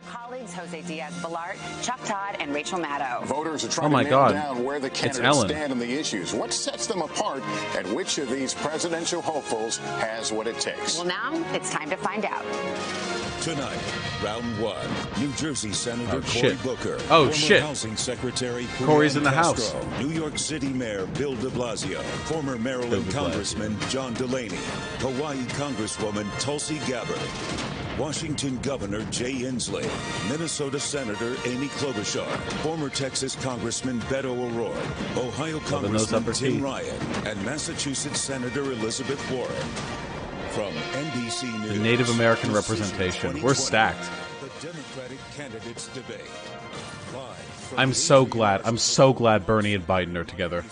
Colleagues Jose Diaz-Balart, Chuck Todd, and Rachel Maddow. Voters are trying to nail down where the candidates stand on the issues. What sets them apart, and which of these presidential hopefuls has what it takes? Well, now it's time to find out. Tonight, round one. New Jersey Senator Cory Booker. Former Housing Secretary Cory's in the Castro. house. New York City Mayor Bill de Blasio. Former Maryland Congressman John Delaney. Hawaii Congresswoman Tulsi Gabbard. Washington Governor Jay Inslee, Minnesota Senator Amy Klobuchar, former Texas Congressman Beto O'Rourke, Ohio Congressman Tim Ryan, and Massachusetts Senator Elizabeth Warren. From NBC News, the Native American representation. We're stacked. The Democratic candidates debate. I'm so glad. I'm so glad Bernie and Biden are together.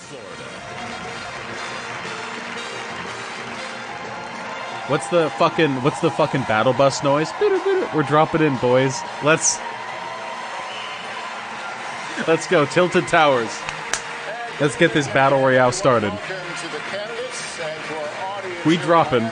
What's the fucking battle bus noise? We're dropping in, boys. Let's go. Tilted Towers. Let's get this battle royale started. We dropping.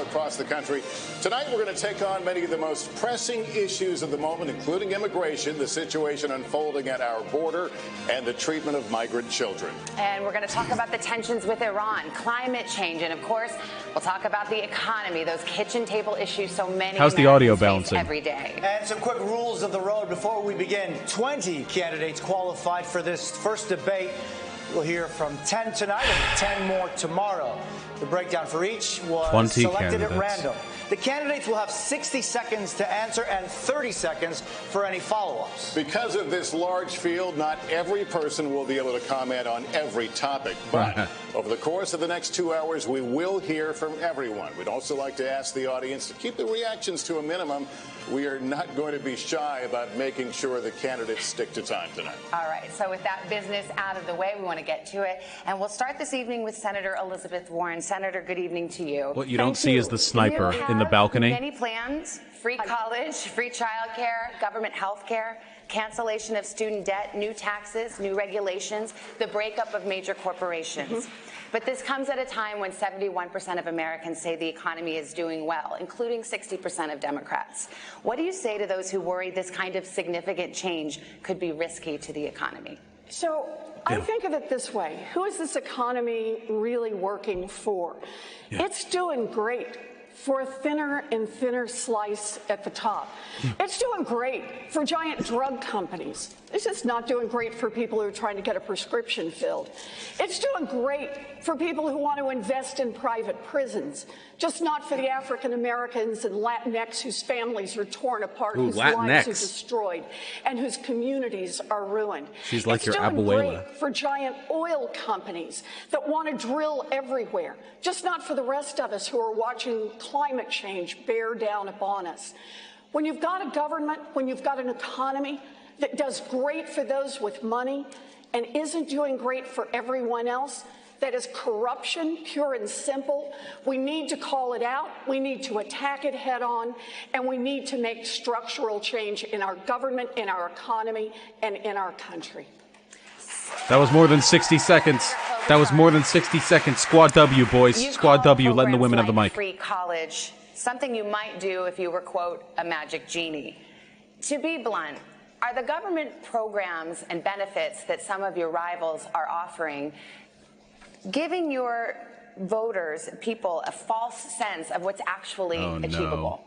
Across the country. Tonight, we're going to take on many of the most pressing issues of the moment, including immigration, the situation unfolding at our border, and the treatment of migrant children. And we're going to talk about the tensions with Iran, climate change, and of course, we'll talk about the economy, those kitchen table issues so many How's the audio balancing every day. And some quick rules of the road before we begin. 20 candidates qualified for this first debate. We'll hear from 10 tonight and 10 more tomorrow. The breakdown for each was selected at random. The candidates will have 60 seconds to answer and 30 seconds for any follow-ups. Because of this large field, not every person will be able to comment on every topic. But over the course of the next 2 hours, we will hear from everyone. We'd also like to ask the audience to keep the reactions to a minimum. We are not going to be shy about making sure the candidates stick to time tonight. All right. So with that business out of the way, we want to get to it. And we'll start this evening with Senator Elizabeth Warren. Senator, good evening to you. What you don't see is the sniper in the balcony. Many plans: free college, free childcare, government health care, cancellation of student debt, new taxes, new regulations, the breakup of major corporations. But this comes at a time when 71% of Americans say the economy is doing well, including 60% of Democrats. What do you say to those who worry this kind of significant change could be risky to the economy? So I think of it this way. Who is this economy really working for? It's doing great for a thinner and thinner slice at the top. It's doing great for giant drug companies. It's just not doing great for people who are trying to get a prescription filled. It's doing great for people who want to invest in private prisons, just not for the African Americans and Latinx whose families are torn apart, whose lives are destroyed, and whose communities are ruined. She's like your abuela. It's doing great for giant oil companies that want to drill everywhere, just not for the rest of us who are watching climate change bear down upon us. When you've got a government, when you've got an economy that does great for those with money and isn't doing great for everyone else, that is corruption, pure and simple. We need to call it out, we need to attack it head on, and we need to make structural change in our government, in our economy, and in our country. That was more than 60 seconds. That was more than 60 seconds. Squad W, boys. Squad W, letting the women have the mic. Free college, something you might do if you were, quote, a magic genie. To be blunt, are the government programs and benefits that some of your rivals are offering giving your voters, people, a false sense of what's actually achievable?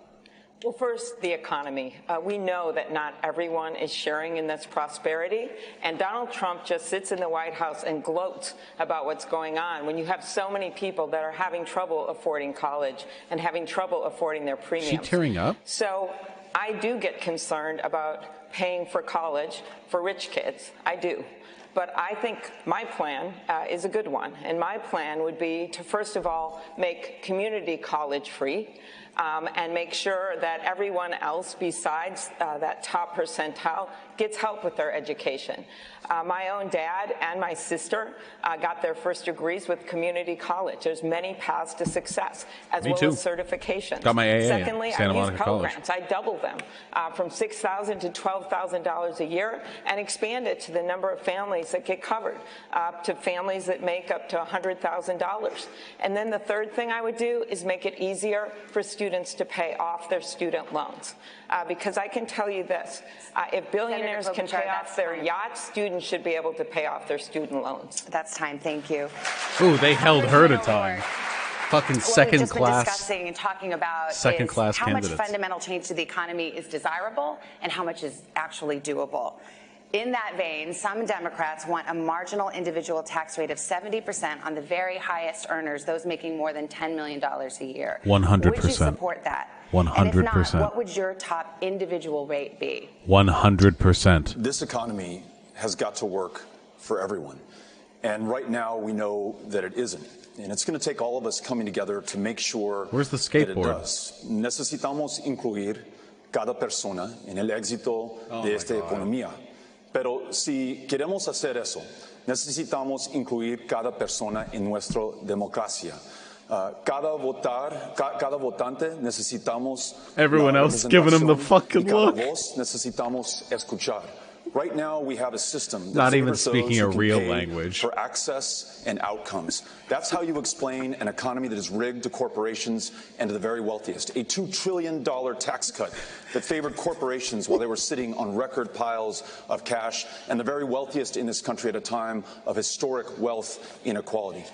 Well, first, the economy. We know that not everyone is sharing in this prosperity, and Donald Trump just sits in the White House and gloats about what's going on when you have so many people that are having trouble affording college and having trouble affording their premiums. Is she tearing up? So I do get concerned about paying for college for rich kids. I do. But I think my plan is a good one. And my plan would be to, first of all, make community college free. And make sure that everyone else besides that top percentile gets help with their education. My own dad and my sister got their first degrees with community college. There's many paths to success, as well as certifications. Got my AA Secondly, Santa I Monica use programs. College. I doubled them from $6,000 to $12,000 a year and expanded to the number of families that get covered, to families that make up to $100,000. And then the third thing I would do is make it easier for students students to pay off their student loans. Because I can tell you this, if billionaires can pay off their yachts, students should be able to pay off their student loans. That's time, thank you. Ooh, they held her to time. Fucking second What we've class. just been discussing and talking about second is class how candidates. much fundamental change to the economy is desirable and how much is actually doable. In that vein, some Democrats want a marginal individual tax rate of 70% on the very highest earners, those making more than $10 million a year. 100%. Would you support that? 100%. And if not, what would your top individual rate be? 100%. This economy has got to work for everyone. And right now we know that it isn't. And it's going to take all of us coming together to make sure Where's the that skateboard? it does. Necesitamos incluir cada persona en el éxito de esta economía. Pero si queremos hacer eso, necesitamos incluir cada persona en nuestra democracia. Cada votante necesitamos Everyone else giving him the fucking y cada look. voz necesitamos escuchar. Right now, we have a system that Not even favors speaking those who a can real pay language. for access and outcomes. That's how you explain an economy that is rigged to corporations and to the very wealthiest. A $2 trillion tax cut that favored corporations while they were sitting on record piles of cash, and the very wealthiest in this country at a time of historic wealth inequality.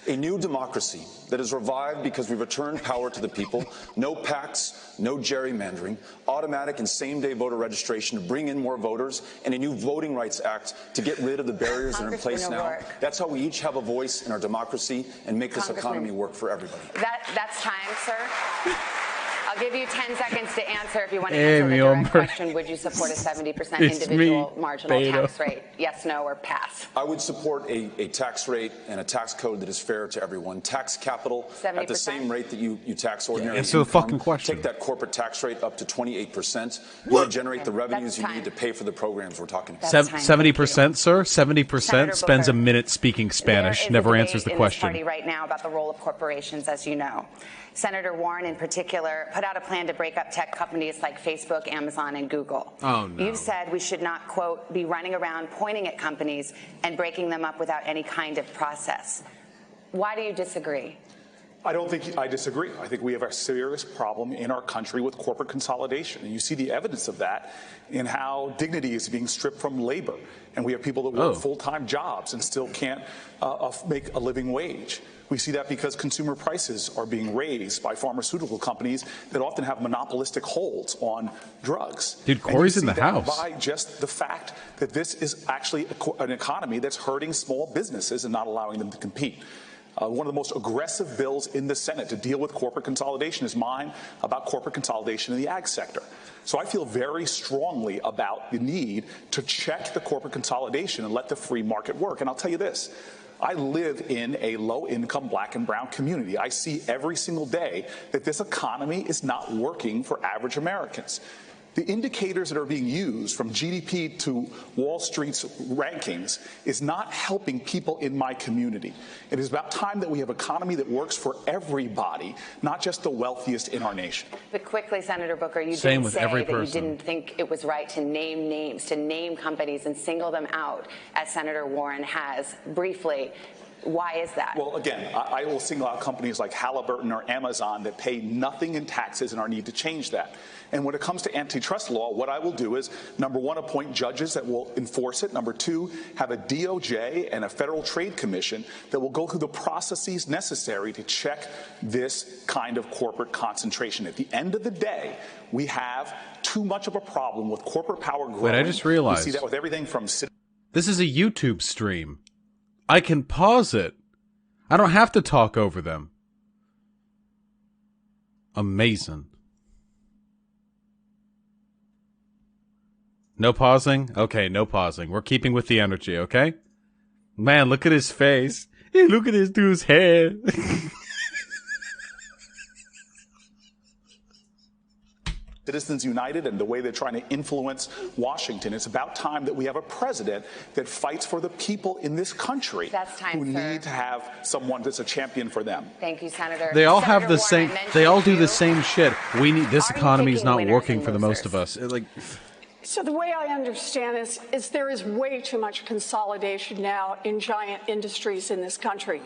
A new democracy that is revived because we returned power to the people, no PACs, no gerrymandering, automatic and same-day voter registration to bring in more voters, and a new Voting Rights Act to get rid of the barriers that are in place now. That's how we each have a voice in our democracy and make this economy work for everybody. That's time, sir. I'll give you 10 seconds to answer if you want to answer the direct question. Would you support a 70% individual marginal tax rate? Yes, no, or pass? I would support a tax rate and a tax code that is fair to everyone. Tax capital 70%? At the same rate that you tax ordinary answer the income. fucking question. Take that corporate tax rate up to 28%. You generate the revenues you need to pay for the programs we're talking about. 70%, sir? 70% spends a minute speaking Spanish, never answers the question. There is a debate in this party right now about the role of corporations, as you know. Senator Warren, in particular, put out a plan to break up tech companies like Facebook, Amazon, and Google. Oh, no. You've said we should not, quote, be running around pointing at companies and breaking them up without any kind of process. Why do you disagree? I don't think I disagree. I think we have a serious problem in our country with corporate consolidation. And you see the evidence of that in how dignity is being stripped from labor. And we have people that work full-time jobs and still can't make a living wage. We see that because consumer prices are being raised by pharmaceutical companies that often have monopolistic holds on drugs. Dude, Corey's in the house. By just the fact that this is actually an economy that's hurting small businesses and not allowing them to compete. One of the most aggressive bills in the Senate to deal with corporate consolidation is mine about corporate consolidation in the ag sector. So I feel very strongly about the need to check the corporate consolidation and let the free market work. And I'll tell you this. I live in a low-income black and brown community. I see every single day that this economy is not working for average Americans. The indicators that are being used from GDP to Wall Street's rankings is not helping people in my community. It is about time that we have an economy that works for everybody, not just the wealthiest in our nation. But quickly, Senator Booker, you did say that you didn't think it was right to name names, to name companies and single them out, as Senator Warren has. Briefly, why is that? Well, again, I will single out companies like Halliburton or Amazon that pay nothing in taxes and our need to change that. And when it comes to antitrust law, what I will do is, number one, appoint judges that will enforce it. Number two, have a DOJ and a Federal Trade Commission that will go through the processes necessary to check this kind of corporate concentration. At the end of the day, we have too much of a problem with corporate power growing. Wait, I just realized. We see that with everything from... This is a YouTube stream. I can pause it. I don't have to talk over them. Amazing. No pausing? Okay, no pausing. We're keeping with the energy, okay? Man, look at his face. Hey, look at this dude's hair. Citizens United and the way they're trying to influence Washington. It's about time that we have a president that fights for the people in this country who need to have someone that's a champion for them. Thank you, Senator. They all have the same. They all do the same shit. We need this economy is not working for the most of us. So the way I understand this is there is way too much consolidation now in giant industries in this country.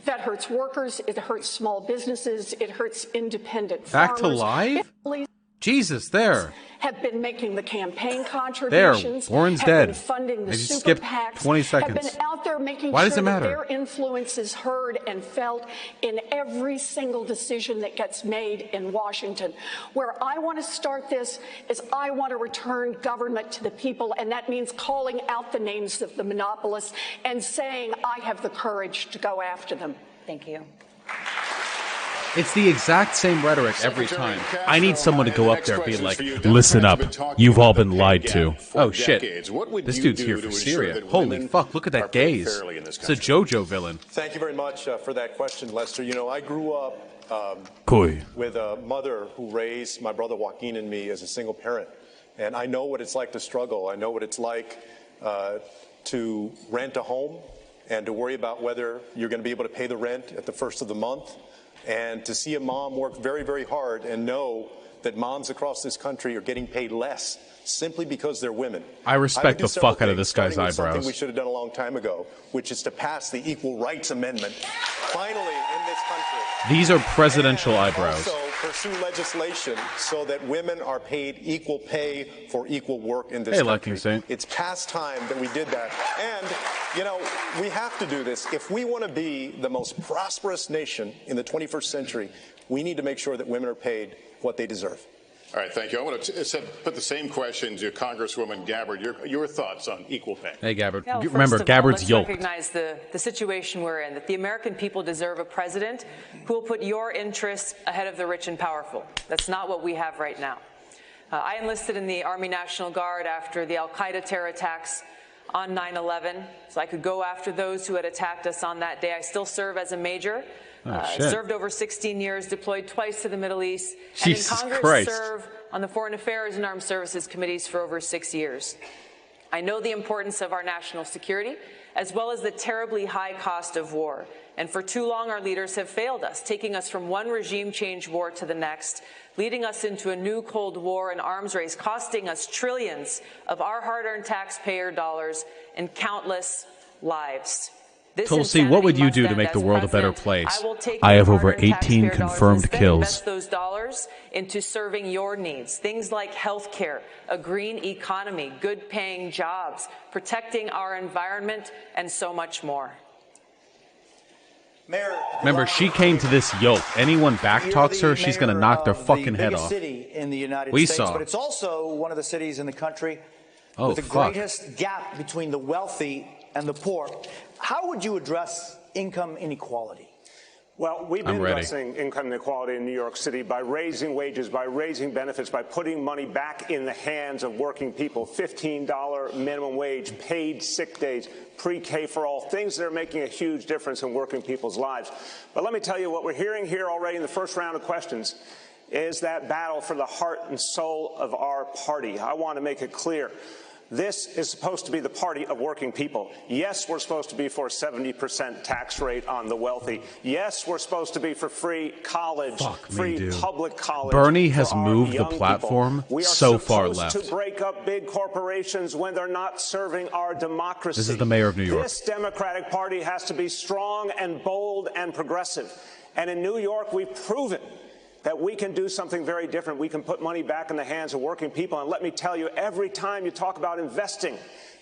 That hurts workers, it hurts small businesses, it hurts independent Back farmers. to live? Jesus, there. Have been making the campaign There, contributions. Warren's have dead. been funding the I just super skipped PACs. 20 seconds. Have been out there making Why does sure it that matter? their influence is heard and felt in every single decision that gets made in Washington. Where I want to start this is I want to return government to the people, and that means calling out the names of the monopolists and saying I have the courage to go after them. Thank you. It's the exact same rhetoric every time. I need someone to go up there and be like, you. listen up, Democrats have been you've all talking been about the lied pay to. gap for Oh shit, decades. What would this you dude's do here to for ensure Syria. that Holy women fuck, look at are that paid gaze. fairly in this It's a country? JoJo villain. Thank you very much for that question, Lester. You know, I grew up with a mother who raised my brother Joaquin and me as a single parent. And I know what it's like to struggle. I know what it's like to rent a home and to worry about whether you're going to be able to pay the rent at the first of the month. And to see a mom work very, very hard and know that moms across this country are getting paid less simply because they're women. I respect the fuck out of this guy's starting with eyebrows. Something we should have done a long time ago, which is to pass the Equal Rights Amendment, finally in this country. These are presidential And eyebrows. also pursue legislation so that women are paid equal pay for equal work in this Hey, country. Lucky Saint. It's past time that we did that. And, you know, we have to do this. If we want to be the most prosperous nation in the 21st century, we need to make sure that women are paid what they deserve. All right, thank you. I want to put the same question to Congresswoman Gabbard. Your thoughts on equal pay? Hey, Gabbard. Well, Remember, first of all, Gabbard's let's yoked. recognize the situation we're in, that the American people deserve a president who will put your interests ahead of the rich and powerful. That's not what we have right now. I enlisted in the Army National Guard after the al-Qaeda terror attacks on 9/11, so I could go after those who had attacked us on that day. I still serve as a major. Served over 16 years, deployed twice to the Middle East, Jesus and in Congress Christ. serve on the Foreign Affairs and Armed Services Committees for over 6 years. I know the importance of our national security, as well as the terribly high cost of war. And for too long, our leaders have failed us, taking us from one regime change war to the next, leading us into a new Cold War and arms race, costing us trillions of our hard-earned taxpayer dollars and countless lives. This Tulsi, what would you insanity do must to make end. the As world a better president, place? I will take I have my over hard-earned 18 taxpayer dollars confirmed instead, kills. invest those dollars into serving your needs, things like health care, a green economy, good-paying jobs, protecting our environment, and so much more. Mayor, Remember, she came to this yoke. Anyone backtalks her, she's going to knock their fucking head off. City in the United We States, saw. but it's also one of the cities in the country Oh, with the fuck. greatest gap between the wealthy and the poor. How would you address income inequality? Well, we've I'm been ready. addressing income inequality in New York City by raising wages, by raising benefits, by putting money back in the hands of working people. $15 minimum wage, paid sick days, pre-K for all, things that are making a huge difference in working people's lives. But let me tell you, what we're hearing here already in the first round of questions is that battle for the heart and soul of our party. I want to make it clear. This is supposed to be the party of working people. Yes, we're supposed to be for a 70% tax rate on the wealthy. Yes, we're supposed to be for free college, free public college. Bernie has for our moved the young people. platform We are so far supposed left. to break up big corporations when they're not serving our democracy. This is the mayor of New York. This Democratic Party has to be strong and bold and progressive. And in New York, we've proven that we can do something very different. We can put money back in the hands of working people. And let me tell you, every time you talk about investing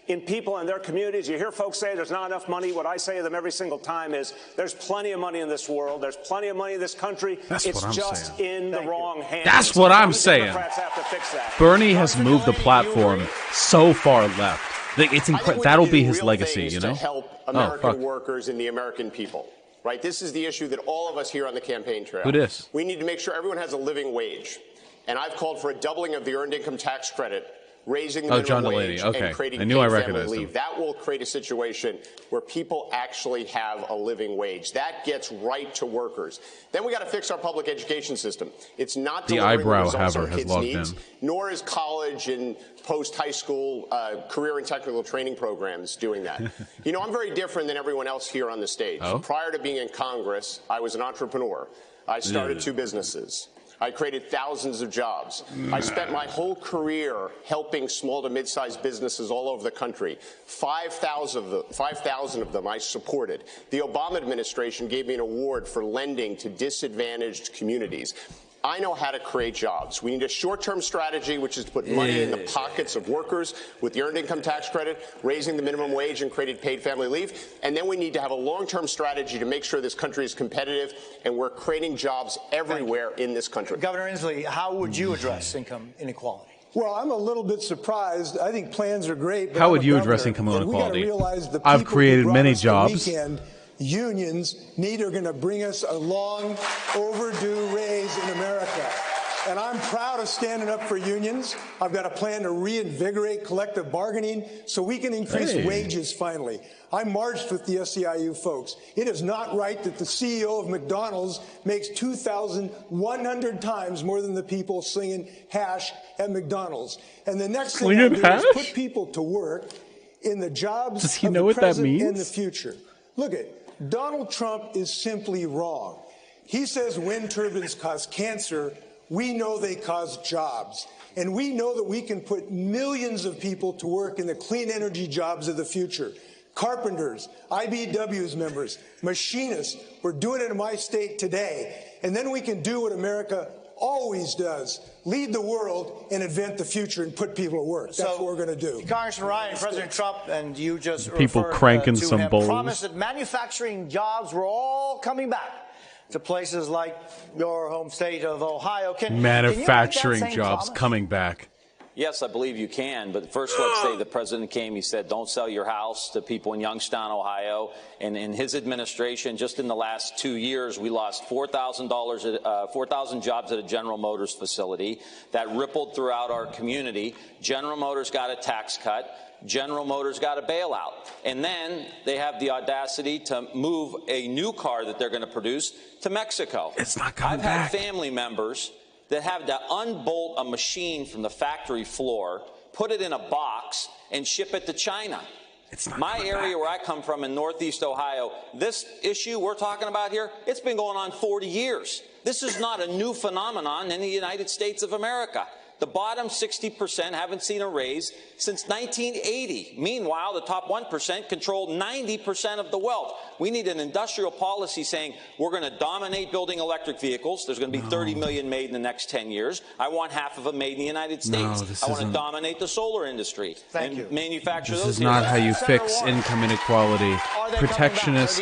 in people and their communities, you hear folks say there's not enough money. What I say to them every single time is there's plenty of money in this world. There's plenty of money in this country. That's it's what I'm just saying. in the wrong hands. That's what I'm saying. Democrats have to fix that. Bernie has moved the platform so far left. It's I think we that'll can be do his real legacy, things you know? to help Oh, American fuck. workers and the American people. Right? This is the issue that all of us here on the campaign trail. Who dis? We need to make sure everyone has a living wage. And I've called for a doubling of the earned income tax credit, raising the John minimum Delaney. wage, Okay. and creating I knew I paid family recognized leave. him. That will create a situation where people actually have a living wage. That gets right to workers. Then we got to fix our public education system. It's not The delivering eyebrow results haver our has kids logged need, in. nor is college and post-high school career and technical training programs doing that. You know, I'm very different than everyone else here on the stage. Oh? Prior to being in Congress, I was an entrepreneur. I started two businesses. I created thousands of jobs. I spent my whole career helping small to mid-sized businesses all over the country. 5,000 of them I supported. The Obama administration gave me an award for lending to disadvantaged communities. I know how to create jobs. We need a short-term strategy, which is to put money in the pockets of workers with the earned income tax credit, raising the minimum wage and creating paid family leave. And then we need to have a long-term strategy to make sure this country is competitive and we're creating jobs everywhere in this country. Governor Inslee, how would you address income inequality? Well, I'm a little bit surprised. I think plans are great. But How would you address income inequality? I've created many jobs. Unions are going to bring us a long overdue raise in America. And I'm proud of standing up for unions. I've got a plan to reinvigorate collective bargaining so we can increase wages finally. I marched with the SEIU folks. It is not right that the CEO of McDonald's makes 2,100 times more than the people slinging hash at McDonald's. And the next thing I do is put people to work in the jobs Does he of know the what that present means? and the future. Look at Donald Trump is simply wrong. He says wind turbines cause cancer. We know they cause jobs. And we know that we can put millions of people to work in the clean energy jobs of the future. Carpenters, IBEW's members, machinists. We're doing it in my state today. And then we can do what America always does, lead the world and invent the future and put people to work. That's what we're going to do. Congressman Ryan, President Trump, and you just People referred cranking to some him, bowls. promised that manufacturing jobs were all coming back to places like your home state of Ohio. Manufacturing jobs coming back. Yes, I believe you can. But first, let's say the president came. He said, don't sell your house to people in Youngstown, Ohio. And in his administration, just in the last 2 years, we lost $4,000 4,000 jobs at a General Motors facility. That rippled throughout our community. General Motors got a tax cut. General Motors got a bailout. And then they have the audacity to move a new car that they're going to produce to Mexico. It's not coming I've back. had family members that have to unbolt a machine from the factory floor, put it in a box, and ship it to China. It's not My area where I come from in Northeast Ohio, this issue we're talking about here, it's been going on 40 years. This is not a new phenomenon in the United States of America. The bottom 60% haven't seen a raise since 1980. Meanwhile, the top 1% control 90% of the wealth. We need an industrial policy saying we're going to dominate building electric vehicles. There's going to be 30 million made in the next 10 years. I want half of them made in the United States. I want to dominate the solar industry and manufacture those. This is not how you fix income inequality. Protectionist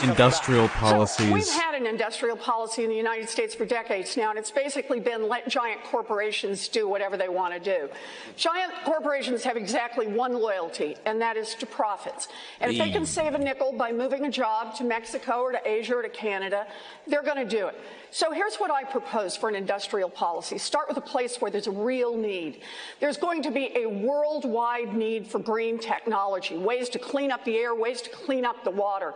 industrial policies. We've had an industrial policy in the United States for decades now, and it's basically been let giant corporations do whatever they want to do. Giant corporations have exactly one loyalty, and that is to profits. And if they can save a nickel by moving a job to Mexico or to Asia or to Canada, they're going to do it. So here's what I propose for an industrial policy. Start with a place where there's a real need. There's going to be a worldwide need for green technology, ways to clean up the air, ways to clean up the water.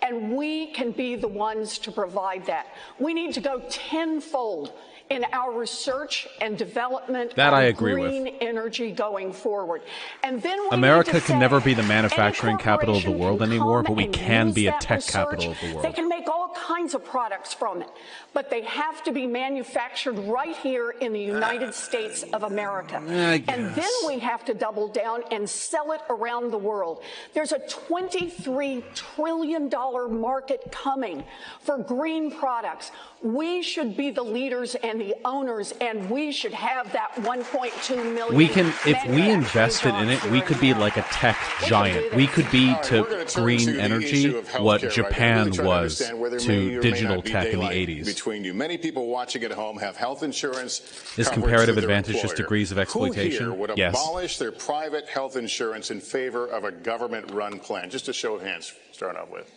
And we can be the ones to provide that. We need to go tenfold in our research and development That I of agree with. green energy going forward. And then we America need to can say, never be the manufacturing any capital of the world corporation anymore, can but we come can and be a use tech that capital research. of the world. They can make all kinds of products from it, but they have to be manufactured right here in the United States of America. And then we have to double down and sell it around the world. There's a $23 trillion market coming for green products. We should be the leaders and the owners, and we should have that 1.2 million. We can, if we invested in it, we could be like a tech giant. We could be to green energy what Japan was to digital tech in the 80s. Between you, many people watching at home have health insurance. Is comparative advantage just degrees of exploitation? Who here would Yes. abolish their private health insurance in favor of a government-run plan? Just a show of hands, starting off with.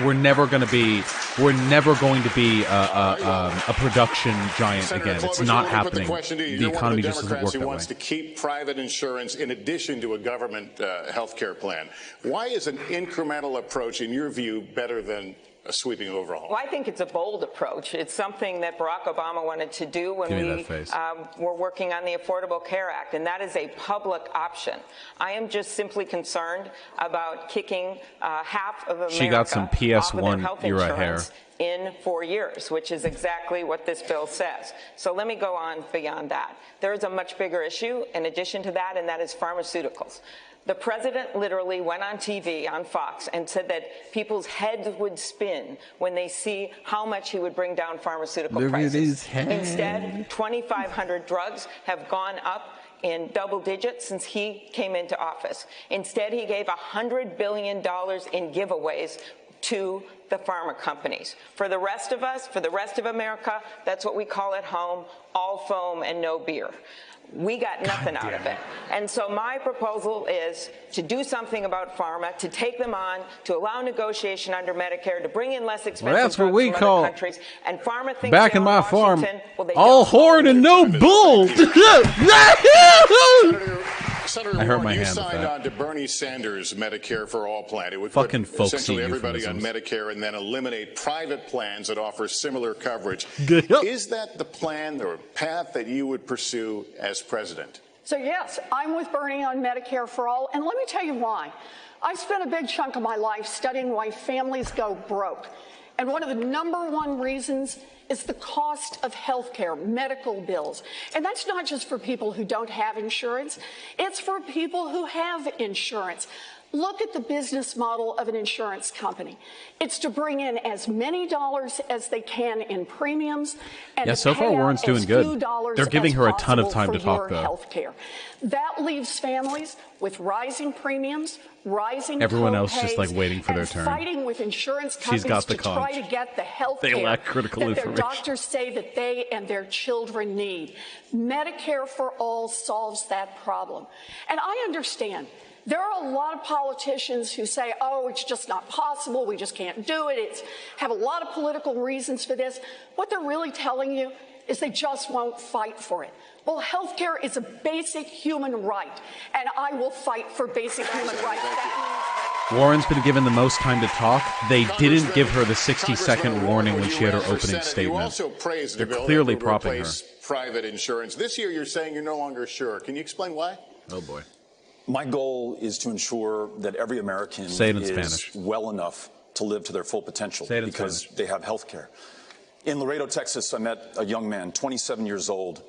We're never going to be a production giant again. It's not happening. The economy just doesn't work that way. Wants to keep private insurance in addition to a government health care plan. Why is an incremental approach, in your view, better than a sweeping overhaul? Well, I think it's a bold approach. It's something that Barack Obama wanted to do when we were working on the Affordable Care Act, and that is a public option. I am just simply concerned about kicking half of America She got some off of their PS1 health era insurance hair. in 4 years, which is exactly what this bill says. So let me go on beyond that. There is a much bigger issue in addition to that, and that is pharmaceuticals. The president literally went on TV, on Fox, and said that people's heads would spin when they see how much he would bring down pharmaceutical prices. Instead, 2,500 drugs have gone up in double digits since he came into office. Instead, he gave $100 billion in giveaways to the pharma companies. For the rest of us, for the rest of America, that's what we call at home, all foam and no beer. We got nothing out of it. And so my proposal is to do something about pharma, to take them on, to allow negotiation under Medicare, to bring in less expensive drugs from other countries. And pharma thinks back in my farm, well, all horn and no bull. Senator I hurt my Warren, you hand with signed that. on to Bernie Sanders' Medicare for All plan. It would Fucking put folksy essentially everybody on euphemisms. Medicare and then eliminate private plans that offer similar coverage. Is that the plan or path that you would pursue as president? So yes, I'm with Bernie on Medicare for All, and let me tell you why. I spent a big chunk of my life studying why families go broke. And one of the #1 reasons is the cost of health care, medical bills. And that's not just for people who don't have insurance. It's for people who have insurance. Look at the business model of an insurance company. It's to bring in as many dollars as they can in premiums and Yeah, so far Warren's doing good. They're giving her a ton of time to talk, though. Healthcare. That leaves families with rising premiums, rising Everyone else co-pays, just like waiting for their and turn. fighting with insurance She's companies got the to try conch. to get the health They care lack critical that their information. doctors say that they and their children need. Medicare for All solves that problem. And I understand. There are a lot of politicians who say, oh, it's just not possible, we just can't do it, have a lot of political reasons for this. What they're really telling you is they just won't fight for it. Well, health care is a basic human right, and I will fight for basic human rights. That Warren's been given the most time to talk. They didn't give her the 60-second warning when she had her opening statement. You also praised the They're bill clearly that would propping her. replace private insurance. This year you're saying you're no longer sure. Can you explain why? Oh, boy. My goal is to ensure that every American Say it in is Spanish. well enough to live to their full potential Say it in because Spanish. they have health care. In Laredo, Texas, I met a young man, 27 years old,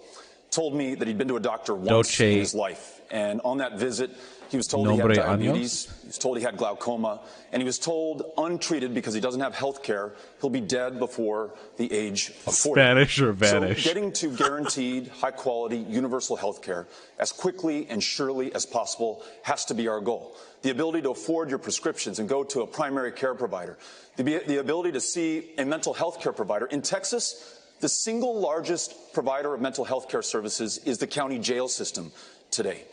told me that he'd been to a doctor once in his life. And on that visit, he was told he had diabetes, he was told he had glaucoma, and he was told untreated because he doesn't have health care, he'll be dead before the age of 40. Spanish or vanish. So getting to guaranteed, high-quality, universal health care as quickly and surely as possible has to be our goal. The ability to afford your prescriptions and go to a primary care provider. The ability to see a mental health care provider. In Texas, the single largest provider of mental health care services is the county jail system today.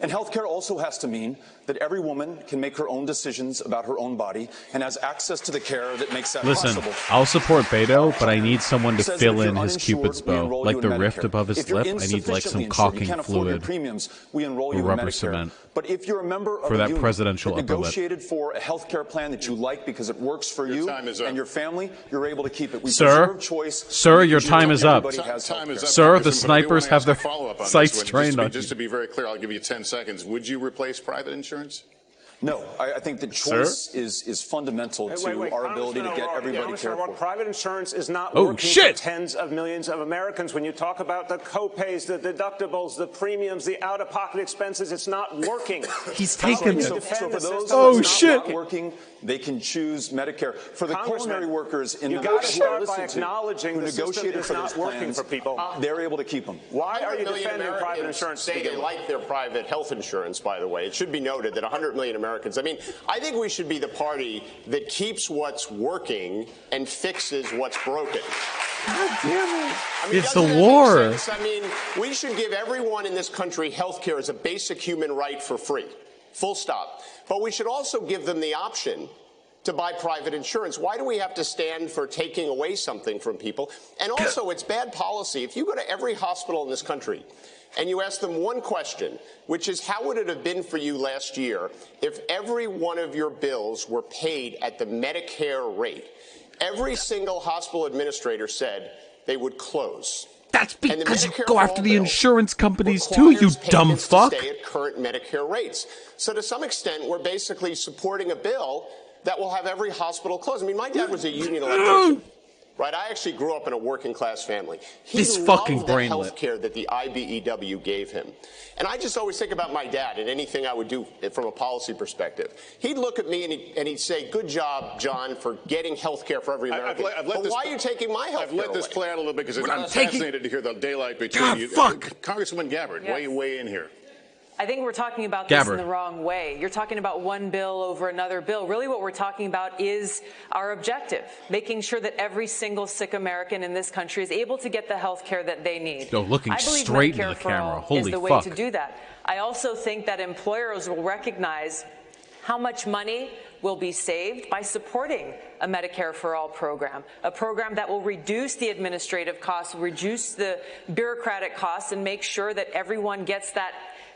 And healthcare also has to mean that every woman can make her own decisions about her own body and has access to the care that makes that Listen, possible. I'll support Beto, but I need someone to Says fill that if in you're his uninsured, Cupid's we bow. enroll Like you the in rift Medicare. above his If you're lip, I need like some insufficiently insured, caulking you can't afford your fluid premiums, we enroll or you in rubber Medicare. cement But if you're a member of for a that union presidential that upper lip. negotiated for a health care plan that you like because it works for you and your family, you're able to keep it. We Sir, preserve choice. Sir, your time is up. Everybody has Time is healthcare. up, Sir, the Congressman, but I do snipers want to have ask their a follow-up on sights this one. trained on Just to be very clear, I'll give you 10 seconds. Would you replace private insurance? No, I think that choice is fundamental to our ability to get everybody cared for. Private insurance is not Oh, working shit. for tens of millions of Americans. When you talk about the co-pays, the deductibles, the premiums, the out-of-pocket expenses, it's not working. He's How taken can you them. defend For a those system Oh, that's that's shit. not working, they can choose Medicare. For the Congressman, culinary workers in you the gotta Medicare who I start by listen to, acknowledging who the system negotiated is for not those working plans, for people. they're able to keep them. Why are you 100 million defending private Americans insurance? to say begin they with? like their private health insurance, by the way. It should be noted that 100 million Americans, I mean, I think we should be the party that keeps what's working and fixes what's broken. God damn it. I mean, It's doesn't a that make war. sense? I mean, we should give everyone in this country health care as a basic human right for free. Full stop. But we should also give them the option to buy private insurance. Why do we have to stand for taking away something from people? And also, it's bad policy. If you go to every hospital in this country and you ask them one question, which is, how would it have been for you last year if every one of your bills were paid at the Medicare rate? Every single hospital administrator said they would close. That's And the because you Medicare go for after All the bill insurance companies too, you requires dumb payments fuck. to stay at current Medicare rates. So to some extent, we're basically supporting a bill that will have every hospital closed. I mean, my dad was a union electrician. right? I actually grew up in a working class family. He This loved fucking the brainlet. health care that the IBEW gave him. And I just always think about my dad and anything I would do from a policy perspective. He'd look at me and he'd say, good job, John, for getting health care for every American. But why are you taking my health care I've let this play out a little bit because I'm fascinated to hear the daylight between you. Congresswoman Gabbard, weigh in here. I think we're talking about this in the wrong way. You're talking about one bill over another bill. Really what we're talking about is our objective, making sure that every single sick American in this country is able to get the health care that they need. Yo, looking I believe straight Medicare into the for camera. all Holy is the way fuck. to do that. I also think that employers will recognize how much money will be saved by supporting a Medicare for All program, a program that will reduce the administrative costs, reduce the bureaucratic costs, and make sure that everyone gets that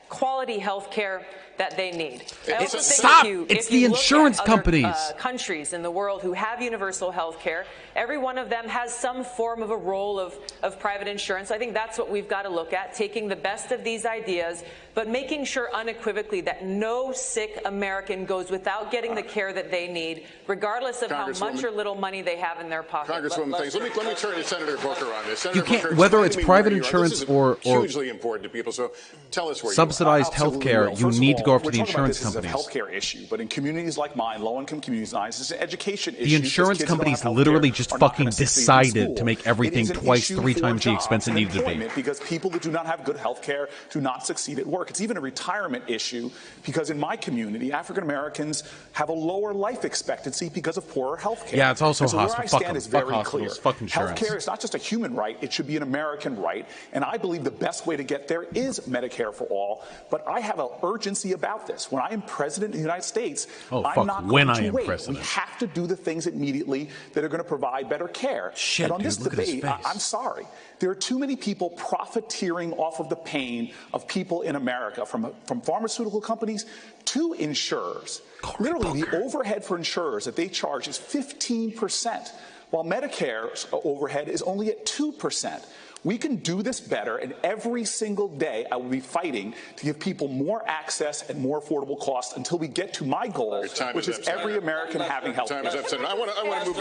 quality health care that they need. I also think It's the insurance companies. Countries in the world who have universal health care, every one of them has some form of a role of private insurance. I think that's what we've got to look at, taking the best of these ideas, but making sure unequivocally that no sick American goes without getting the care that they need, regardless of how much or little money they have in their pocket. Congresswoman, thanks. Let me turn to Senator Booker on this. You can't, whether it's private insurance or hugely important to people. So tell us where subsidized health care, you need to go after the insurance companies. This is a healthcare issue, but in communities like mine, low-income communities, it's an education issue. The insurance companies literally just fucking decided to make everything twice, 3 times the expense it needed to be. Because people that do not have good health care do not succeed at work. It's even a retirement issue because in my community, African Americans have a lower life expectancy because of poorer health care. Yeah, it's also so where I hospital. stand is very hospitals. clear. Fuck insurance. Health care is not just a human right, it should be an American right. And I believe the best way to get there is Medicare for all. But I have an urgency about this. When I am president of the United States, I'm not going to wait. We have to do the things immediately that are going to provide better care. Shit, and on this dude, look at his debate, face. I'm sorry. There are too many people profiteering off of the pain of people in America, from pharmaceutical companies to insurers. Literally, the overhead for insurers that they charge is 15%, while Medicare's overhead is only at 2%. We can do this better, and every single day I will be fighting to give people more access and more affordable costs until we get to my goal, which is every American having health care. I want to move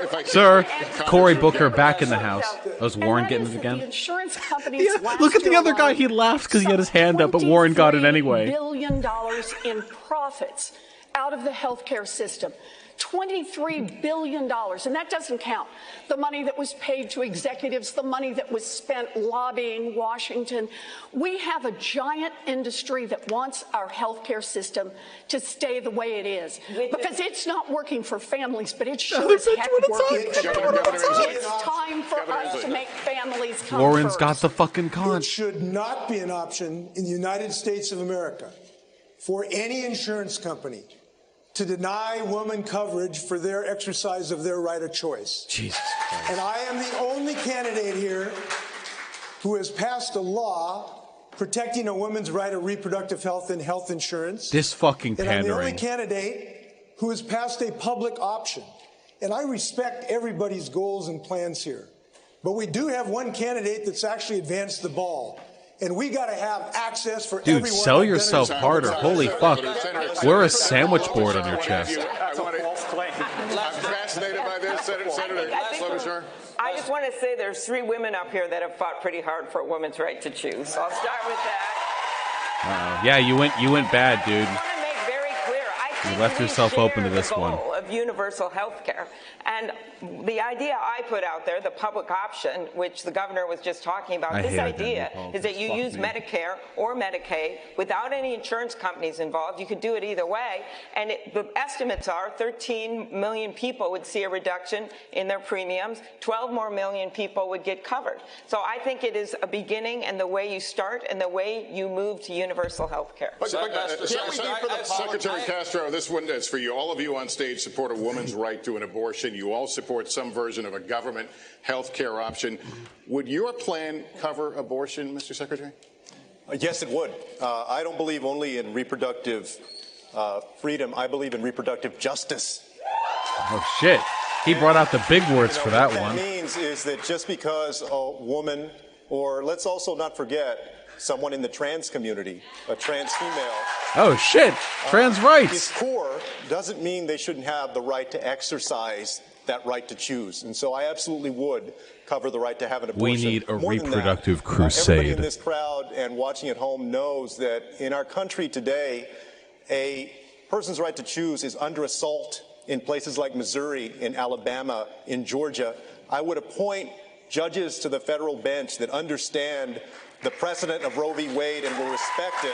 back. Sir, Cory Booker back in the House. Was Warren getting it again? The insurance companies Look at the other guy. He laughed because he had his hand up, but Warren got it anyway. $1 billion in profits out of the healthcare system. $23 billion, and that doesn't count the money that was paid to executives, the money that was spent lobbying Washington. We have a giant industry that wants our healthcare system to stay the way it is, because it's not working for families, but it sure as heck working for families. It's time for us to make families come Warren's first. got the fucking con. It should not be an option in the United States of America for any insurance company to deny women coverage for their exercise of their right of choice. Jesus Christ. And I am the only candidate here who has passed a law protecting a woman's right of reproductive health and health insurance. This fucking And I'm the only pandering. candidate who has passed a public option. And I respect everybody's goals and plans here. But we do have one candidate that's actually advanced the ball. And we got to have access for everyone. Dude, sell yourself harder. Holy fuck. Wear a sandwich board on your chest. I'm fascinated by this, Senator Klobuchar. I just want to say there's 3 women up here that have fought pretty hard for a woman's right to choose. So I'll start with that. Yeah, you went bad, dude. You left yourself open to this one. Of universal health care. And the idea I put out there, the public option, which the governor was just talking about, this idea is that you use Medicare or Medicaid without any insurance companies involved. You could do it either way. And the estimates are 13 million people would see a reduction in their premiums. 12 more million people would get covered. So I think it is a beginning and the way you start and the way you move to universal health care. Secretary Castro, this one is for you. All of you on stage support a woman's right to an abortion. You all support some version of a government health care option. Would your plan cover abortion, Mr. Secretary? Yes, it would. I don't believe only in reproductive freedom. I believe in reproductive justice. Oh, shit. He brought out the big words for that one. What that means is that just because a woman, or let's also not forget, someone in the trans community, a trans female. Oh, shit. Trans rights. Is poor doesn't mean they shouldn't have the right to exercise that right to choose. And so I absolutely would cover the right to have an abortion. We need a More than that, reproductive crusade. Everybody in this crowd and watching at home knows that in our country today, a person's right to choose is under assault in places like Missouri, in Alabama, in Georgia. I would appoint judges to the federal bench that understand the precedent of Roe v. Wade and will respect it.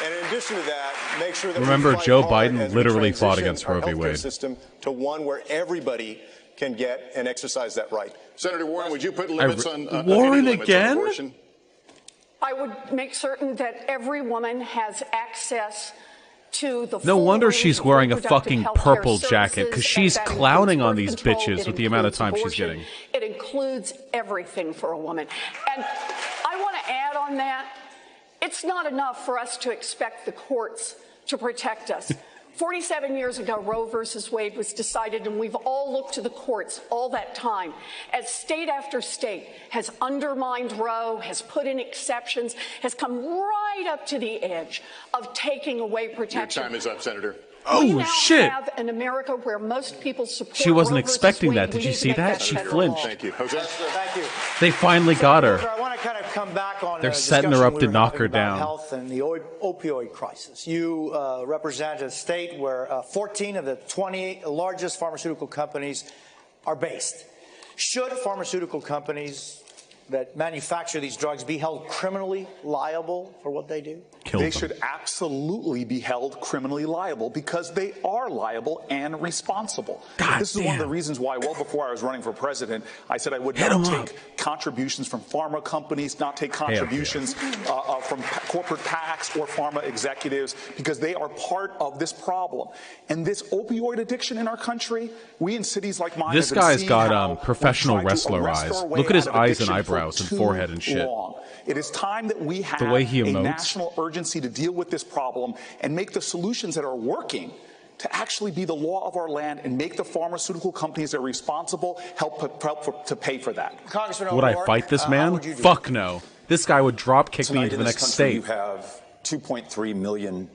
And in addition to that, make sure that remember, we fight Joe hard Biden as we literally fought transition against our Roe v. healthcare Wade. system to one where everybody can get and exercise that right. Senator Warren, would you put limits on Warren any limits again? on abortion? I would make certain that every woman has access to the No full wonder range she's of wearing a reproductive fucking health purple care jacket, because services, she's and that clowning on includes these birth control, bitches it with the amount of time she's includes getting. abortion, It includes everything for a woman. And I want to add on that, it's not enough for us to expect the courts to protect us. 47 years ago, Roe versus Wade was decided, and we've all looked to the courts all that time as state after state has undermined Roe, has put in exceptions, has come right up to the edge of taking away protection. Your time is up, Senator. We now shit. have an America where most people support She wasn't Roe versus expecting Wade. that. Did We you need to see make that? She federal flinched. law. Thank you. Jose? Thank you. They finally got her. I want to kind of come back on They're the setting her up discussion to knock we were her having about down. health and the opioid crisis. You represent a state where 14 of the 20 largest pharmaceutical companies are based. Should pharmaceutical companies that manufacture these drugs be held criminally liable for what they do? They should absolutely be held criminally liable because they are liable and responsible. This is one of the reasons why, well before I was running for president, I said I would not take contributions from pharma companies, not take contributions from corporate PACs or pharma executives, because they are part of this problem. And this opioid addiction in our country, we in cities like mine, This have been guy's seeing got how professional we're trying to wrestler arrest eyes. our way Look at his out of eyes and addiction for eyebrows and too forehead and shit. long. It is time that we have The way he a emotes. national urgency to deal with this problem and make the solutions that are working to actually be the law of our land and make the pharmaceutical companies that are responsible help to pay for that. Congressman Would I O'Rourke, fight this how man? would you do Fuck no. This guy would drop kick me Tonight into in the this next country, state. You have 2.3 million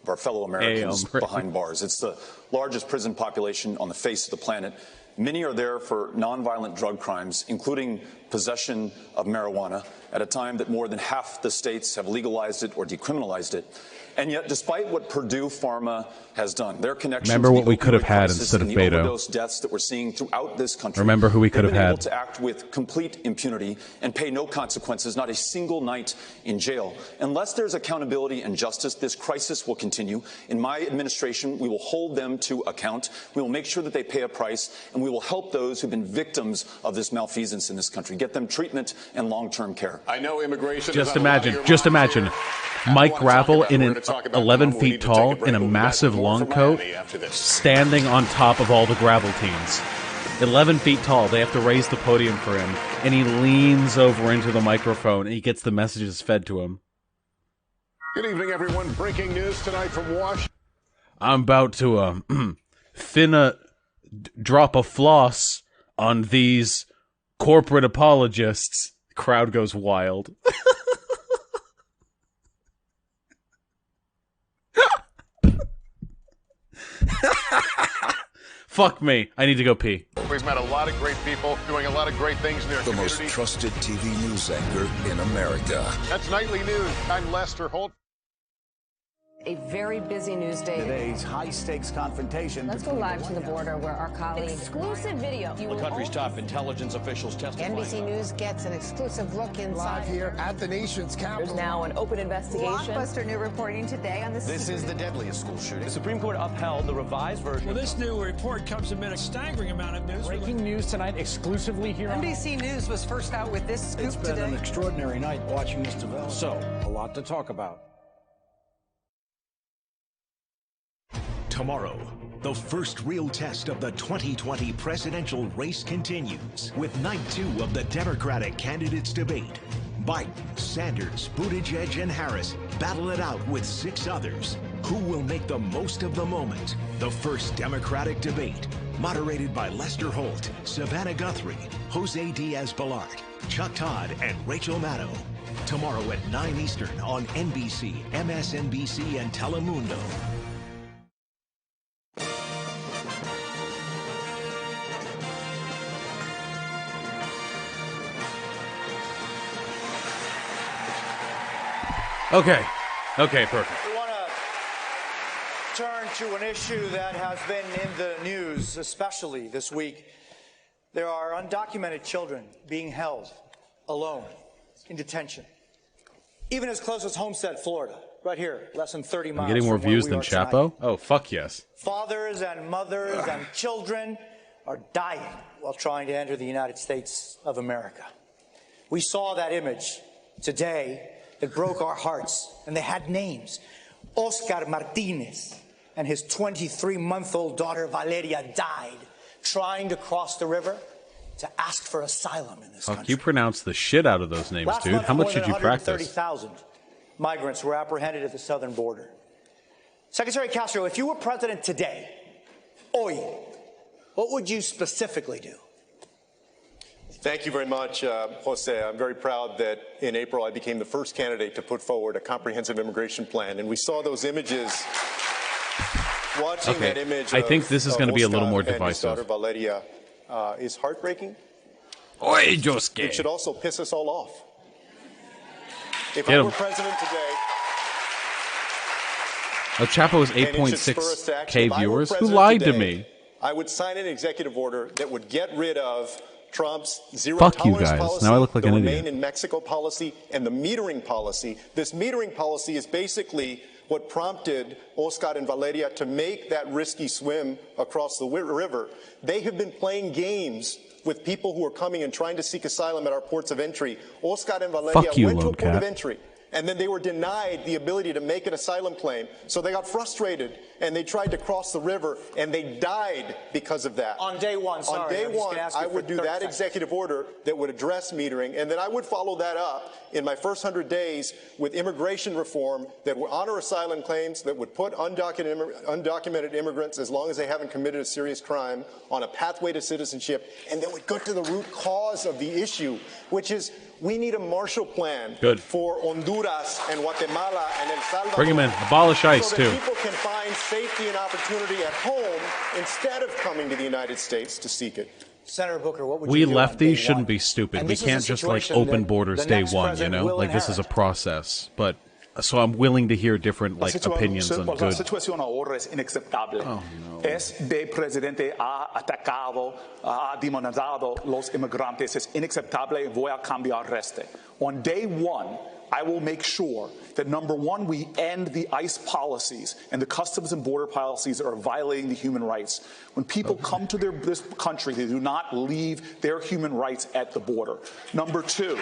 of our fellow Americans behind bars. It's the largest prison population on the face of the planet. Many are there for nonviolent drug crimes, including possession of marijuana, at a time that more than half the states have legalized it or decriminalized it. And yet, despite what Purdue Pharma has done, their connection Remember to what the we could have opioid had crisis instead of and the Beto. overdose deaths that we're seeing throughout this country. Remember who we could they've have been had. able to act with complete impunity and pay no consequences, not a single night in jail. Unless there's accountability and justice, this crisis will continue. In my administration, we will hold them to account. We will make sure that they pay a price, and we will help those who've been victims of this malfeasance in this country, get them treatment and long-term care. I know immigration. Just imagine Mike Gravel in an 11 feet tall in a massive long coat standing on top of all the gravel teams. 11 feet tall. They have to raise the podium for him, and he leans over into the microphone and he gets the messages fed to him. Good evening, everyone. Breaking news tonight from Washington. I'm about to finna drop a floss on these corporate apologists. Crowd goes wild. Fuck me. I need to go pee. We've met a lot of great people doing a lot of great things in their community. The most trusted TV news anchor in America. That's Nightly News. I'm Lester Holt. A very busy news day. Today's high-stakes confrontation. Let's go live to the border where our colleague... Exclusive video. The country's top intelligence officials testifying. NBC News gets an exclusive look inside. Live here at the nation's capital. There's now an open investigation. Blockbuster new reporting today on this. This is the deadliest school shooting. The Supreme Court upheld the revised version. Well, this new report comes amid a staggering amount of news. Breaking news tonight exclusively here on NBC News was first out with this scoop today. It's been an extraordinary night watching this develop. So, a lot to talk about. Tomorrow, the first real test of the 2020 presidential race continues with night 2 of the Democratic candidates debate. Biden, Sanders, Buttigieg, and Harris battle it out with 6 others. Who will make the most of the moment? The first Democratic debate, moderated by Lester Holt, Savannah Guthrie, Jose Diaz-Balart, Chuck Todd, and Rachel Maddow. Tomorrow at 9 Eastern on NBC, MSNBC, and Telemundo. Okay. Okay, perfect. We want to turn to an issue that has been in the news, especially this week. There are undocumented children being held alone in detention, even as close as Homestead, Florida, right here, less than 30 miles. I'm getting more from where views we than are tonight. Chapo? Oh, fuck yes. Fathers and mothers and children are dying while trying to enter the United States of America. We saw that image today that broke our hearts, and they had names. Oscar Martinez and his 23-month-old daughter Valeria died trying to cross the river to ask for asylum in this country. You pronounce the shit out of those names, Last dude. month, How much more did than you practice? 130,000 migrants were apprehended at the southern border. Secretary Castro, if you were president today, hoy, what would you specifically do? Thank you very much, Jose. I'm very proud that in April I became the first candidate to put forward a comprehensive immigration plan. And we saw those images. Watching that image I think this is going to be a little more Oscar and his daughter divisive. Valeria is heartbreaking. Oy, Josuke. It should also piss us all off. If Get I him. were president today, Chapo has and it should spur us to action, 8.6K if I were viewers. Who president lied to today, me? I would sign an executive order that would get rid of Trump's zero Fuck you tolerance guys. policy, Now I look like the an Remain idiot. in Mexico policy, and the metering policy. This metering policy is basically what prompted Oscar and Valeria to make that risky swim across the river. They have been playing games with people who are coming and trying to seek asylum at our ports of entry. Oscar and Valeria Fuck you, went to a Lone port of Cat. entry, and then they were denied the ability to make an asylum claim. So they got frustrated, and they tried to cross the river, and they died because of that. On day one, sorry. On day I'm just one, gonna ask you I for would do 30 that seconds. executive order that would address metering, and then I would follow that up in my first 100 days with immigration reform that would honor asylum claims, that would put undocumented immigrants, as long as they haven't committed a serious crime, on a pathway to citizenship, and that would go to the root cause of the issue, which is we need a Marshall Plan for Honduras and Guatemala and El Salvador. Bring him in. Abolish ICE, so that too. people can find safety and opportunity at home instead of coming to the United States to seek it. Senator Booker, what would We you do on day lefties shouldn't one? be stupid. And We this is a can't just like situation open that borders the day next one, you president know? will Like this is a inherit. process. But so I'm willing to hear different like opinions on La good. situación ahora es inaceptable. Este presidente ha atacado, ha demonizado los inmigrantes. Es inaceptable y voy a cambiar este. On day one, I will make sure that, number one, we end the ICE policies and the customs and border policies that are violating the human rights. When people come to this country, they do not leave their human rights at the border. Number two,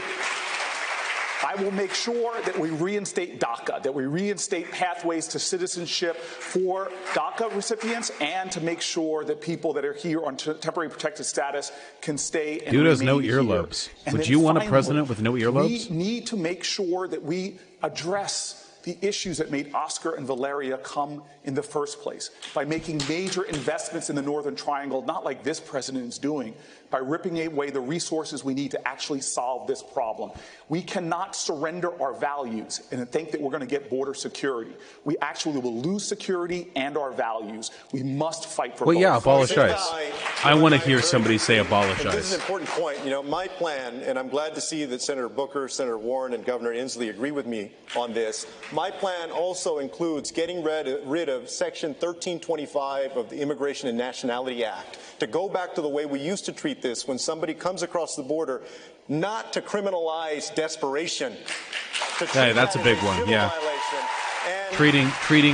I will make sure that we reinstate DACA, that we reinstate pathways to citizenship for DACA recipients, and to make sure that people that are here on temporary protected status can stay and Dude has no remain here. earlobes. And Would then you want a finally, president with no earlobes? We need to make sure that we address the issues that made Oscar and Valeria come in the first place by making major investments in the Northern Triangle, not like this president is doing, by ripping away the resources we need to actually solve this problem. We cannot surrender our values and think that we're going to get border security. We actually will lose security and our values. We must fight for Well, both. yeah, abolish ICE. I want to hear somebody say abolish And this is ICE. an important point. You know, my plan, and I'm glad to see that Senator Booker, Senator Warren, and Governor Inslee agree with me on this. My plan also includes getting rid of Section 1325 of the Immigration and Nationality Act, to go back to the way we used to treat this when somebody comes across the border, not to criminalize desperation. Hey, that's a big one, yeah. Treating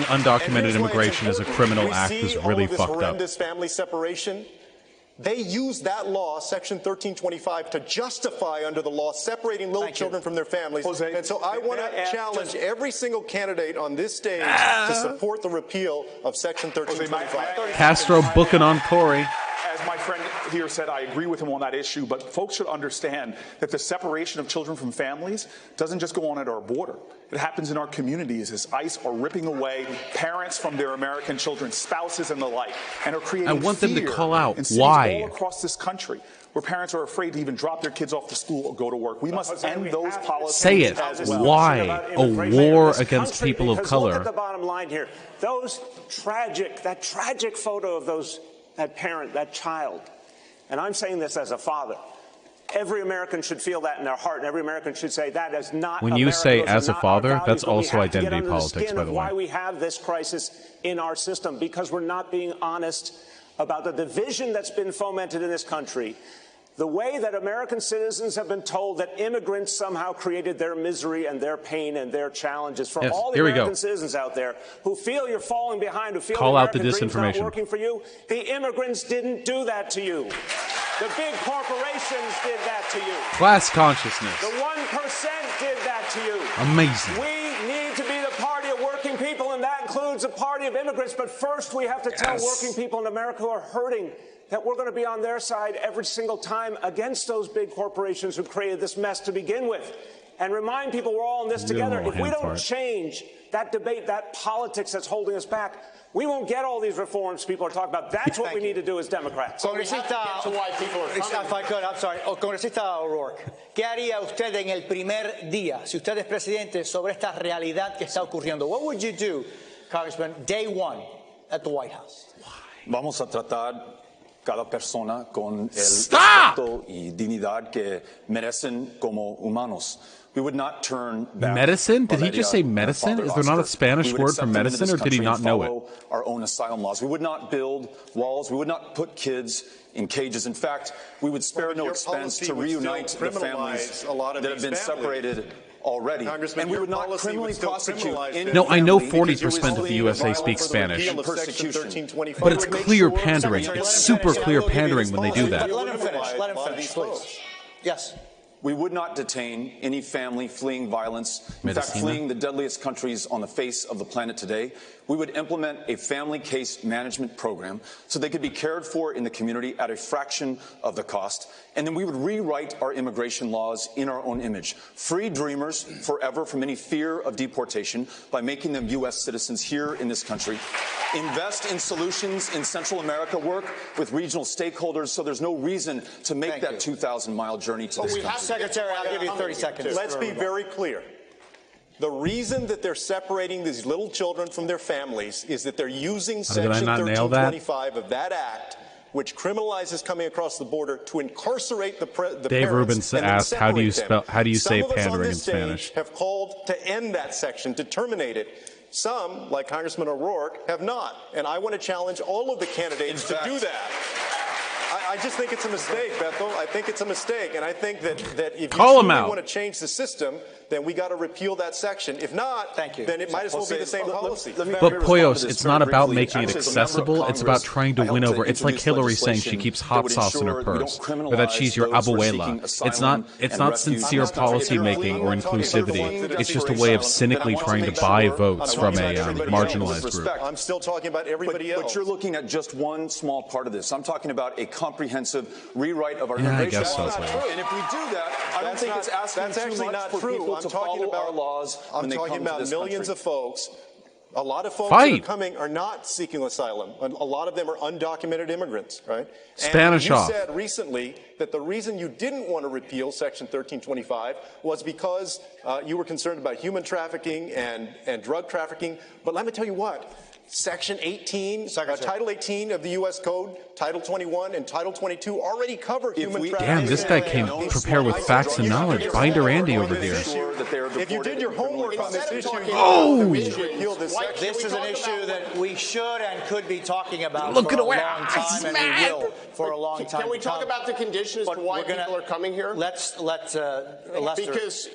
undocumented immigration as a criminal act is really fucked up. Horrendous family separation. They use that law, Section 1325, to justify under the law separating little children from their families. And so I want to challenge every single candidate on this stage to support the repeal of Section 1325. Castro booking on Corey. As my friend here said, I agree with him on that issue, but folks should understand that the separation of children from families doesn't just go on at our border. It happens in our communities as ICE are ripping away parents from their American children, spouses and the like, and are creating I want them to fear call out in cities why. all across this country, where parents are afraid to even drop their kids off to school or go to work. We must end those policies. Say it. As well. Why a war against people of Look at color? the bottom line here. That tragic photo of that parent, that child, and I'm saying this as a father, Every American should feel that in their heart, and every American should say that is not. When you say as a father, that's also identity politics, by the way. Why we have this crisis in our system, because we're not being honest about the division that's been fomented in this country. The way that American citizens have been told that immigrants somehow created their misery and their pain and their challenges. For all the American citizens out there who feel you're falling behind, who feel Call out the American dream's not disinformation. working for you, the immigrants didn't do that to you. The big corporations did that to you. Class consciousness. The 1% did that to you. Amazing. We need to be the party of working people, and that includes a party of immigrants. But first, we have to tell working people in America who are hurting that we're going to be on their side every single time against those big corporations who created this mess to begin with. And remind people we're all in this together. If we don't change that debate, that politics that's holding us back, we won't get all these reforms people are talking about. That's what we need to do as Democrats. Congresista, if I could, I'm sorry. Congresista O'Rourke, ¿qué haría usted en el primer día, si usted es presidente, sobre esta realidad que está ocurriendo? What would you do, Congressman, day one at the White House? Vamos a tratar cada persona con el respeto y dignidad que merecen como humanos. We would not turn back. Medicine? Did he just say medicine? Is there not a Spanish word for medicine, or did he not know it? Our own asylum laws. We would not build walls. We would not put kids in cages. In fact, we would spare no expense to reunite the families that have been separated already. And we would not criminally prosecute any. No, I know 40% of the USA speaks Spanish. But it's clear pandering. It's super clear pandering when they do that. Let him finish, please. Yes. We would not detain any family fleeing violence, in fact, fleeing the deadliest countries on the face of the planet today. We would implement a family case management program so they could be cared for in the community at a fraction of the cost. And then we would rewrite our immigration laws in our own image. Free dreamers forever from any fear of deportation by making them U.S. citizens here in this country. Invest in solutions in Central America, work with regional stakeholders so there's no reason to make that 2,000-mile journey to this country. Secretary, I'll give you 30 seconds. Let's be very clear. The reason that they're separating these little children from their families is that they're using Section 1325 of that act, which criminalizes coming across the border, to incarcerate the Dave Rubin asked, how do you say pandering in Spanish? Have called to end that section, to terminate it. Some, like Congressman O'Rourke, have not. And I want to challenge all of the candidates to do that. I just think it's a mistake, Bethel. I think it's a mistake. And I think that if you really want to change the system, then we got to repeal that section. If not, then it might as well be the same policy. But Poyos, it's not about making it accessible. It's about trying to win over. It's like Hillary saying she keeps hot sauce in her purse, or that she's your abuela. It's not sincere policy making or inclusivity. It's just a way of cynically trying to buy votes from a marginalized group. I'm still talking about everybody else. But you're looking at just one small part of this. I'm talking about a comprehensive rewrite of our immigration laws. And if we do that, I don't think it's asking too much for people to follow our laws when they come to this country. I'm talking about millions of folks. A lot of folks that are coming are not seeking asylum. A lot of them are undocumented immigrants, right? Spanish off. You said recently that the reason you didn't want to repeal Section 1325 was because you were concerned about human trafficking and drug trafficking. But let me tell you what. Section 18, Title 18 of the U.S. Code, Title 21, and Title 22 already cover human trafficking. Damn, this guy came prepared with facts and knowledge. Binder Andy over here. If you did your homework on this issue, This is an issue that we should and could be talking about Look for at a the way long time, and we will for a long time. Can we talk about the conditions to why people are coming here? Let's Lester, because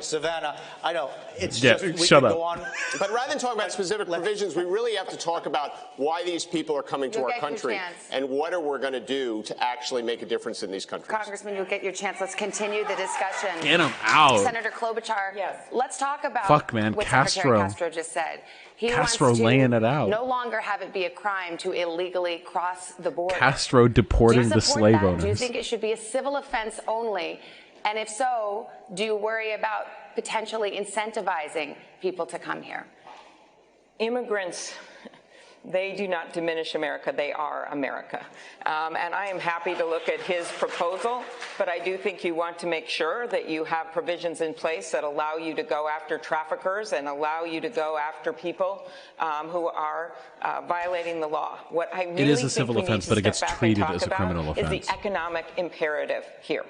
Savannah. I know it's just we shut could up. Go on. But rather than talk about specific provisions, we really have to talk about why these people are coming to our country and what are we going to do to actually make a difference in these countries. Congressman, you'll get your chance. Let's continue the discussion. Get him out. Senator Klobuchar, let's talk about what Castro. Secretary Castro just said. He Castro wants to laying it out. no longer have it be a crime to illegally cross the border. Castro deporting the slave owners. Do you think it should be a civil offense only? And if so, do you worry about potentially incentivizing people to come here? Immigrants They do not diminish America. They are America. And I am happy to look at his proposal, but I do think you want to make sure that you have provisions in place that allow you to go after traffickers and allow you to go after people who are violating the law. What I really it is a civil offense, but it gets treated as a criminal offense. Is the economic imperative here.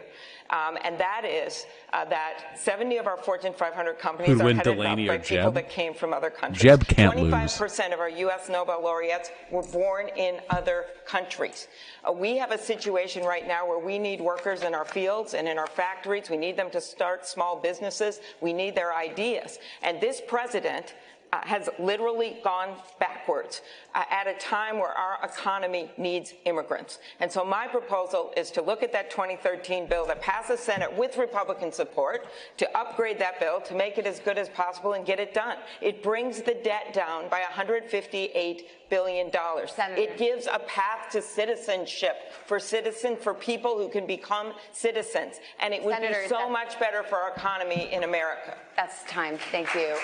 And that is that 70 of our Fortune 500 companies are headed up by people that came from other countries. Jeb can't lose. 25% of our U.S. Nobel laureates were born in other countries. We have a situation right now where we need workers in our fields and in our factories. We need them to start small businesses. We need their ideas. And this president has literally gone backwards at a time where our economy needs immigrants. And so my proposal is to look at that 2013 bill that passed the Senate with Republican support, to upgrade that bill, to make it as good as possible and get it done. It brings the debt down by $158 billion. Senator. It gives a path to citizenship for people who can become citizens. And it would be so much better for our economy in America. That's time. Thank you.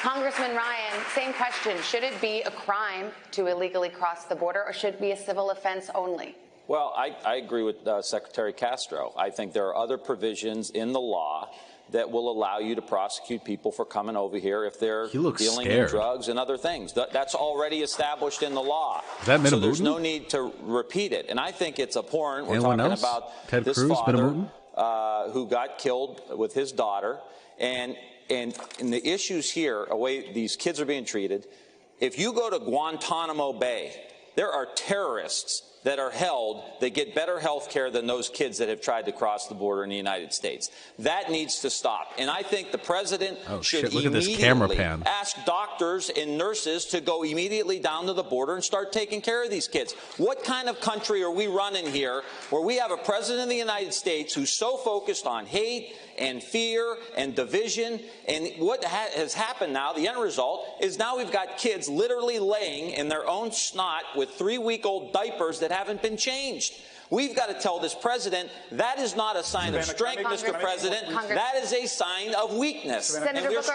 Congressman Ryan, same question. Should it be a crime to illegally cross the border, or should it be a civil offense only? Well, I agree with Secretary Castro. I think there are other provisions in the law that will allow you to prosecute people for coming over here if they're dealing in drugs and other things. That's already established in the law. So there's no need to repeat it. And I think it's abhorrent. We're talking about this father who got killed with his daughter. And the issues here, the way these kids are being treated, if you go to Guantanamo Bay, there are terrorists that are held that get better health care than those kids that have tried to cross the border in the United States. That needs to stop. And I think the president should immediately ask doctors and nurses to go immediately down to the border and start taking care of these kids. What kind of country are we running here where we have a president of the United States who's so focused on hate and fear and division? And what has happened now, the end result, is now we've got kids literally laying in their own snot with 3-week-old diapers that haven't been changed. We've got to tell this president that is not a sign of strength, Mr. President. That is a sign of weakness. Senator Booker,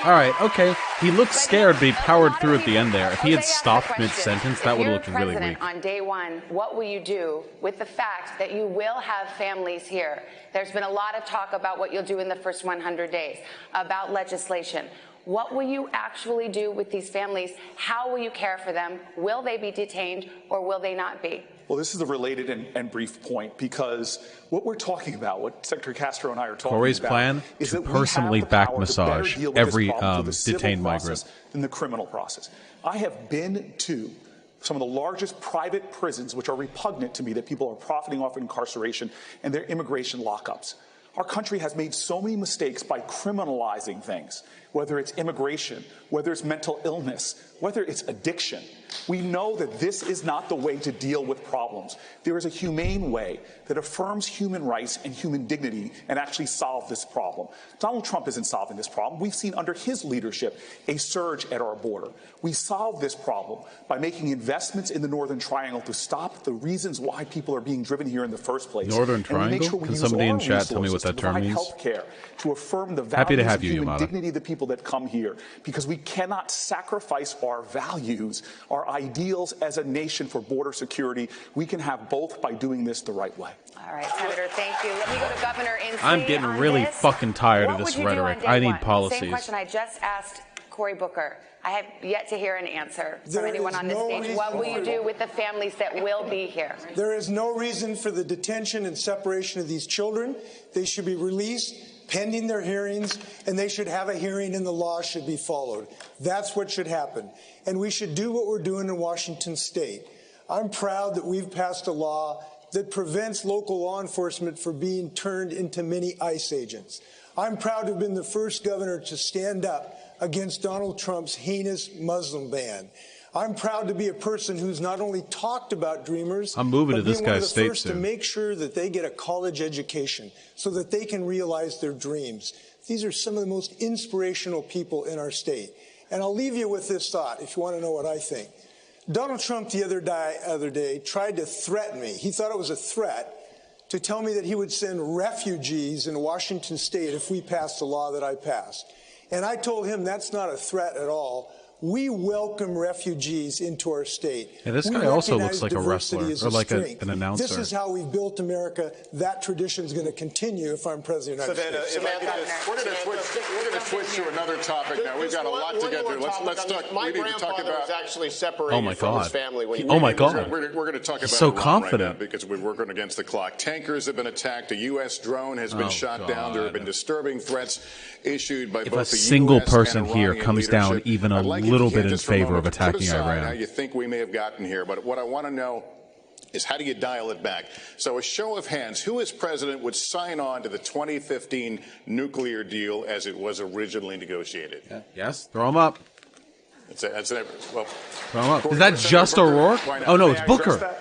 all right, okay. He looked scared, but he powered through at the end there. If he had stopped mid-sentence, that would have looked really weak. On day one, what will you do with the fact that you will have families here? There's been a lot of talk about what you'll do in the first 100 days, about legislation. What will you actually do with these families? How will you care for them? Will they be detained or will they not be? Well, this is a related and brief point, because what we're talking about, what Secretary Castro and I are talking about, plan is to that personally back massage every detained migrant in the criminal process. I have been to some of the largest private prisons, which are repugnant to me, that people are profiting off incarceration and their immigration lockups. Our country has made so many mistakes by criminalizing things, whether it's immigration, whether it's mental illness, whether it's addiction. We know that this is not the way to deal with problems. There is a humane way that affirms human rights and human dignity and actually solve this problem. Donald Trump isn't solving this problem. We've seen under his leadership a surge at our border. We solve this problem by making investments in the Northern Triangle to stop the reasons why people are being driven here in the first place. Northern Triangle? Can somebody in chat tell me what that term means? Health care, to affirm the values of human dignity of the people that come here, because we cannot sacrifice our values, our ideals as a nation for border security. We can have both by doing this the right way. All right, Senator, thank you. Let me go to Governor Inslee. I'm getting really fucking tired of this rhetoric. I need policies. Same question I just asked Cory Booker. I have yet to hear an answer from anyone on this stage. What will you do with the families that will be here? There is no reason for the detention and separation of these children. They should be released pending their hearings, and they should have a hearing and the law should be followed. That's what should happen. And we should do what we're doing in Washington State. I'm proud that we've passed a law that prevents local law enforcement from being turned into mini ICE agents. I'm proud to have been the first governor to stand up against Donald Trump's heinous Muslim ban. I'm proud to be a person who's not only talked about Dreamers, I'm moving but to this being one of guy's the state first soon. to make sure that they get a college education so that they can realize their dreams. These are some of the most inspirational people in our state. And I'll leave you with this thought if you want to know what I think. Donald Trump the other day tried to threaten me. He thought it was a threat to tell me that he would send refugees in Washington State if we passed the law that I passed. And I told him that's not a threat at all. We welcome refugees into our state. Yeah, this guy also looks like a wrestler or like an announcer. This is how we've built America. That tradition is going to continue if I'm president of the United States. We're going to switch to another topic now. We've got a lot to get through. Let's talk. My We need to talk grandfather about. was actually separated from his family when he Oh my God! We're going to talk about so Iran confident right now because we're working against the clock. Tankers have been attacked. A U.S. drone has been shot down. There have been disturbing threats issued by If both a the single US person and here Iranian comes down leadership. even a I'd like if little you bit can in just for a favor moment of attacking put aside Iran. how you think we may have gotten here, but what I want to know is how do you dial it back? So a show of hands, who as president would sign on to the 2015 nuclear deal as it was originally negotiated? Yeah. Yes, throw them up. Well, throw them up. Is that just O'Rourke? Oh no, it's Booker.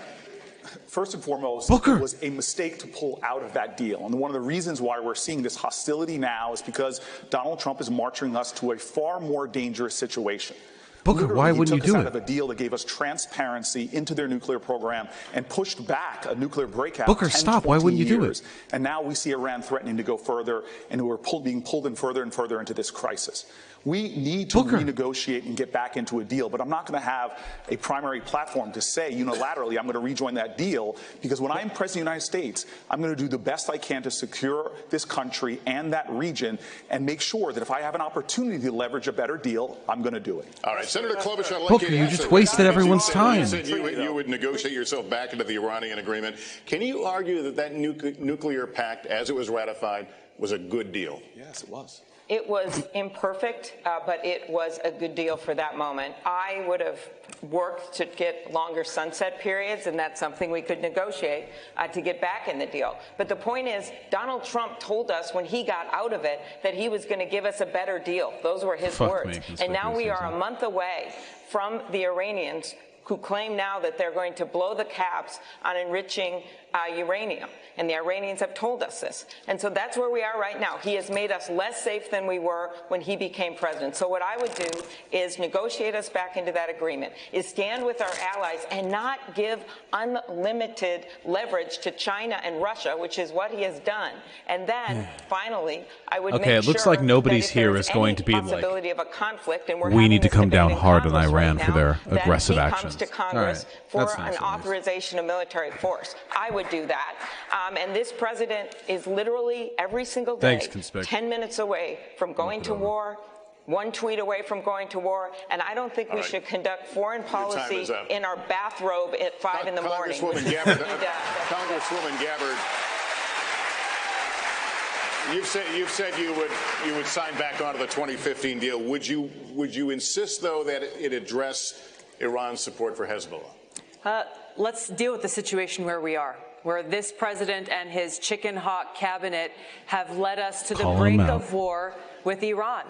First and foremost, Booker. It was a mistake to pull out of that deal. And one of the reasons why we're seeing this hostility now is because Donald Trump is marching us to a far more dangerous situation. Booker, Literally, why wouldn't you he took do us it? out of a deal that gave us transparency into their nuclear program and pushed back a nuclear breakout. Booker, 10, stop. Why 20 wouldn't you do it? years. And now we see Iran threatening to go further, and we're being pulled in further and further into this crisis. We need to renegotiate and get back into a deal, but I'm not going to have a primary platform to say unilaterally I'm going to rejoin that deal, because when I'm president of the United States, I'm going to do the best I can to secure this country and that region and make sure that if I have an opportunity to leverage a better deal, I'm going to do it. All right, Senator Klobuchar, I'd like Booker, you to you answer just that. wasted everyone's time. You said you would negotiate yourself back into the Iranian agreement. Can you argue that that nuclear pact, as it was ratified, was a good deal? Yes, it was. It was imperfect, but it was a good deal for that moment. I would have worked to get longer sunset periods, and that's something we could negotiate to get back in the deal. But the point is, Donald Trump told us when he got out of it that he was going to give us a better deal. Those were his words. And now we are a month away from the Iranians who claim now that they're going to blow the caps on enriching uranium. And the Iranians have told us this. And so that's where we are right now. He has made us less safe than we were when he became president. So what I would do is negotiate us back into that agreement, is stand with our allies and not give unlimited leverage to China and Russia, which is what he has done. And then, finally, I would make it looks sure like nobody's that if here there's is going any to be like, possibility of a conflict, and we're we having need to this come debate down in hard on Congress Iran right for now, their that aggressive he actions. comes to Congress for That's an nice of you. authorization of military force. I would do that. And this president is literally every single day 10 minutes away from going to war, one tweet away from going to war, and I don't think we should conduct foreign policy in our bathrobe at 5 in the morning. Congresswoman Gabbard, you've said you would sign back onto the 2015 deal. Would you insist, though, that it address Iran's support for Hezbollah? Let's deal with the situation where we are, where this president and his chicken hawk cabinet have led us to the brink of war with Iran.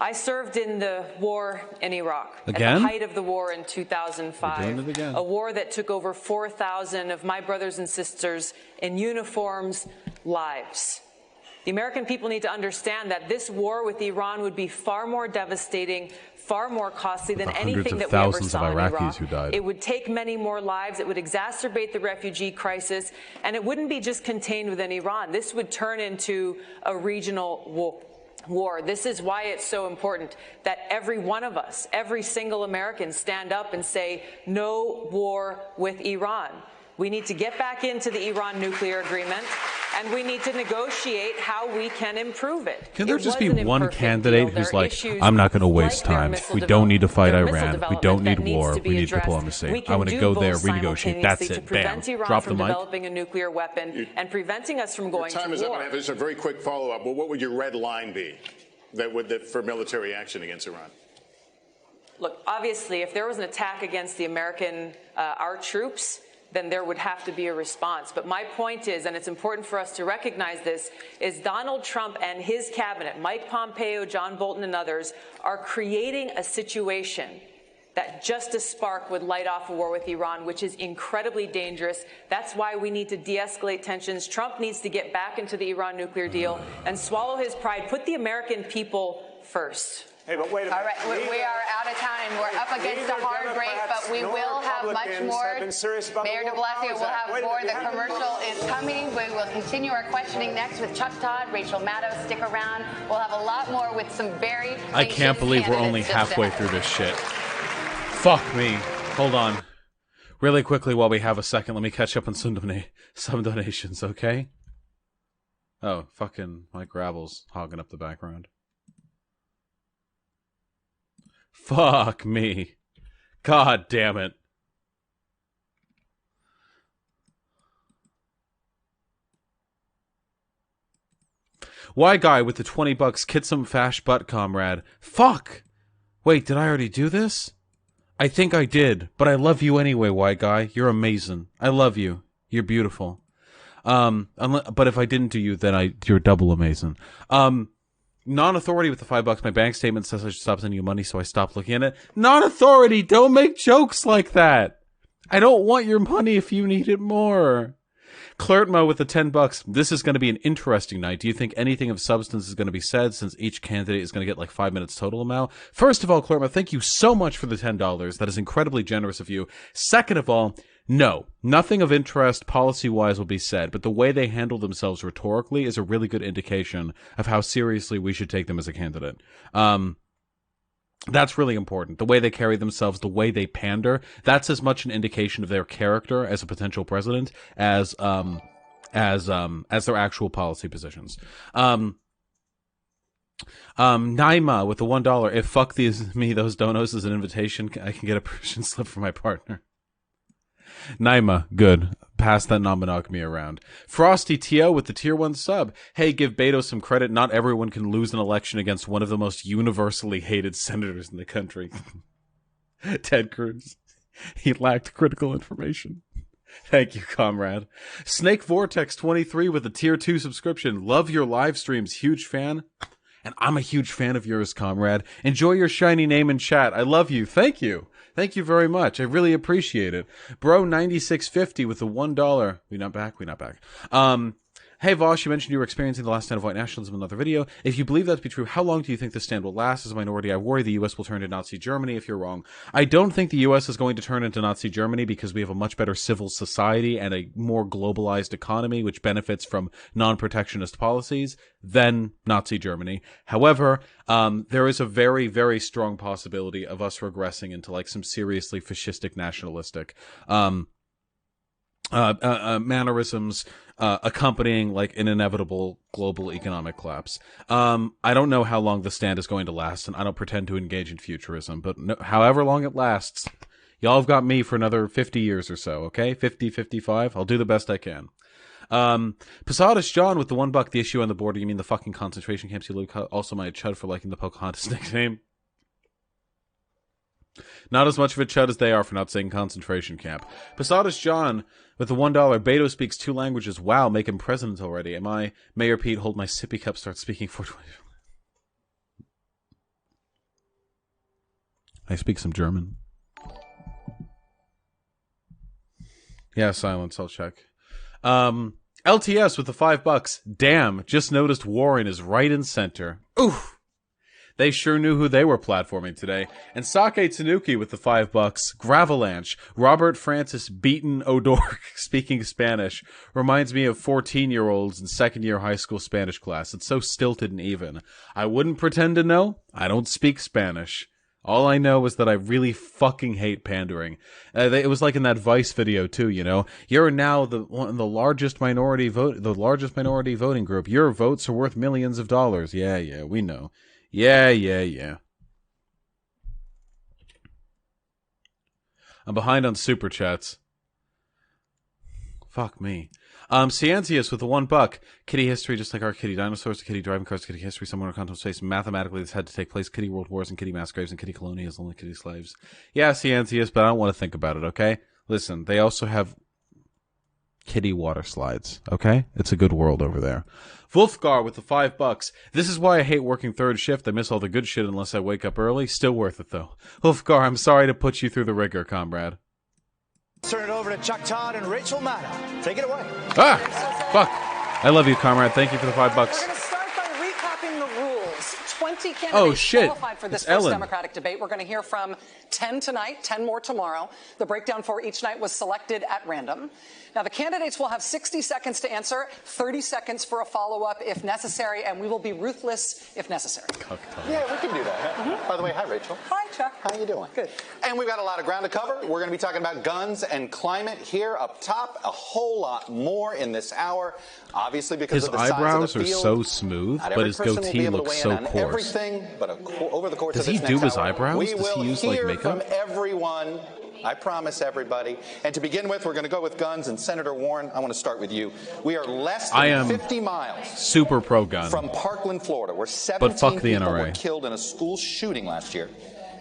I served in the war in Iraq at the height of the war in 2005, a war that took over 4,000 of my brothers and sisters in uniforms' lives. The American people need to understand that this war with Iran would be far more devastating, far more costly than anything that we ever saw in Iraq. Who died. It would take many more lives. It would exacerbate the refugee crisis, and it wouldn't be just contained within Iran. This would turn into a regional war. This is why it's so important that every one of us, every single American, stand up and say, no war with Iran. We need to get back into the Iran nuclear agreement, and we need to negotiate how we can improve it. Can there just be one candidate who's like, I'm not going to waste time. We don't need to fight Iran. We don't need war. We need diplomacy. I want to go there, renegotiate. That's it. Bam. Drop the mic. Developing a nuclear weapon and preventing us from going to war. Time is up. I have just a very quick follow-up. Well, what would your red line be for military action against Iran? Look, obviously, if there was an attack against the our troops, then there would have to be a response. But my point is, and it's important for us to recognize this, is Donald Trump and his cabinet, Mike Pompeo, John Bolton, and others, are creating a situation that just a spark would light off a war with Iran, which is incredibly dangerous. That's why we need to de-escalate tensions. Trump needs to get back into the Iran nuclear deal and swallow his pride. Put the American people first. Hey, but wait a minute. All right, we are out of time, and we're up against a hard break, but we will have much more. Mayor de Blasio will have more. The commercial is coming. We will continue our questioning next with Chuck Todd, Rachel Maddow. Stick around. We'll have a lot more with some very. I can't believe we're only halfway through this shit. Fuck me. Hold on. Really quickly, while we have a second, let me catch up on some donations, okay? Oh, fucking Mike Gravel's hogging up the background. Fuck me. God damn it. Why guy with the $20 kid some fash butt, comrade? Fuck! Wait, did I already do this? I think I did, but I love you anyway, white guy. You're amazing. I love you. You're beautiful. But if I didn't do you, then you're double amazing. Non-authority with the $5. My bank statement says I should stop sending you money, so I stopped looking at it. Non-authority, don't make jokes like that. I don't want your money if you need it more. Clertmo with the $10. This is going to be an interesting night. Do you think anything of substance is going to be said, since each candidate is going to get like 5 minutes total amount? First of all, Clertmo, thank you so much for the $10. That is incredibly generous of you. Second of all, no, nothing of interest policy-wise will be said, but the way they handle themselves rhetorically is a really good indication of how seriously we should take them as a candidate. That's really important. The way they carry themselves, the way they pander, that's as much an indication of their character as a potential president as their actual policy positions. Naima with the $1. If fuck me, those donos is an invitation, I can get a permission slip for my partner. Naima, good. Pass that non-monogamy around. Frosty T.O. with the tier 1 sub. Hey, give Beto some credit. Not everyone can lose an election against one of the most universally hated senators in the country. Ted Cruz. He lacked critical information. Thank you, comrade. Snake Vortex 23 with the tier 2 subscription. Love your live streams. Huge fan. And I'm a huge fan of yours, comrade. Enjoy your shiny name in chat. I love you. Thank you. Thank you very much. I really appreciate it. Bro9650 with the $1. We not back? We not back. Hey, Vaush, you mentioned you were experiencing the last stand of white nationalism in another video. If you believe that to be true, how long do you think this stand will last? As a minority, I worry the U.S. will turn into Nazi Germany if you're wrong. I don't think the U.S. is going to turn into Nazi Germany because we have a much better civil society and a more globalized economy, which benefits from non-protectionist policies than Nazi Germany. However, there is a very, very strong possibility of us regressing into like some seriously fascistic, nationalistic mannerisms accompanying like an inevitable global economic collapse. I don't know how long the stand is going to last, and I don't pretend to engage in futurism, but however long it lasts, y'all have got me for another 50 years or so, okay? 50, 55. I'll do the best I can. Posadas John with the $1. The issue on the border. You mean the fucking concentration camps? You also my chud for liking the Pocahontas nickname. Not as much of a chud as they are for not saying concentration camp. Posadas John with the $1. Beto speaks 2 languages. Wow, make him president already. Am I? Mayor Pete, hold my sippy cup, start speaking 420. I speak some German. Yeah, silence, I'll check. LTS with the $5. Damn, just noticed Warren is right in center. Oof. They sure knew who they were platforming today. And Sake Tanuki with the $5. Gravalanche. Robert Francis Beaton O'Dork speaking Spanish. Reminds me of 14-year-olds in second-year high school Spanish class. It's so stilted and even. I wouldn't pretend to know. I don't speak Spanish. All I know is that I really fucking hate pandering. It was like in that Vice video too, you know. You're now the largest minority voting group. Your votes are worth millions of dollars. Yeah, we know. Yeah. I'm behind on super chats. Fuck me. Ciantius with the $1. Kitty history, just like our kitty dinosaurs, kitty driving cars, kitty history, somewhere in quantum space. Mathematically, this had to take place. Kitty world wars and kitty mass graves and kitty colonials, only kitty slaves. Yeah, Ciantius, but I don't want to think about it, okay? Listen, they also have kitty water slides, okay? It's a good world over there. Wolfgar with the $5. This is why I hate working third shift. I miss all the good shit unless I wake up early. Still worth it, though. Wolfgar, I'm sorry to put you through the rigor, comrade. Turn it over to Chuck Todd and Rachel Maddow. Take it away. Fuck. I love you, comrade. Thank you for the $5. We're going to start by recapping the rules. 20 candidates qualified for this It's first Ellen. Democratic debate. We're going to hear from 10 tonight, 10 more tomorrow. The breakdown for each night was selected at random. Now, the candidates will have 60 seconds to answer, 30 seconds for a follow-up if necessary, and we will be ruthless if necessary. Yeah, we can do that. By the way, hi, Rachel. Hi, Chuck. How you doing? Good. And we've got a lot of ground to cover. We're going to be talking about guns and climate here up top. A whole lot more in this hour. Obviously, because His of the size eyebrows of the are field, so smooth, not but every his person will be goatee able to looks weigh so in on coarse. everything, but over the course Does of he this do next his hour, eyebrows? we Does will he use, like, hear makeup? from everyone. I promise everybody. And to begin with, we're going to go with guns. And Senator Warren, I want to start with you. We are less I than am 50 miles super pro-gun. from Parkland, Florida, where But fuck 17 the people NRA. were killed in a school shooting last year,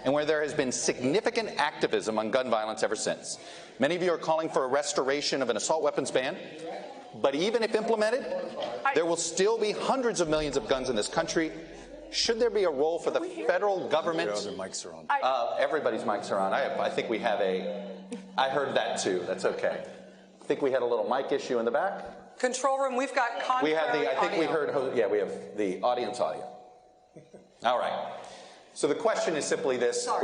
and where there has been significant activism on gun violence ever since. Many of you are calling for a restoration of an assault weapons ban. But even if implemented, there will still be hundreds of millions of guns in this country. Should there be a role for the federal government? Your other mics are on. Everybody's mics are on. I think we have I heard that too. That's okay. I think we had a little mic issue in the back. Control room, we've got contrary We have I think we audio. heard, yeah, we have the audience audio. All right. So the question is simply this. I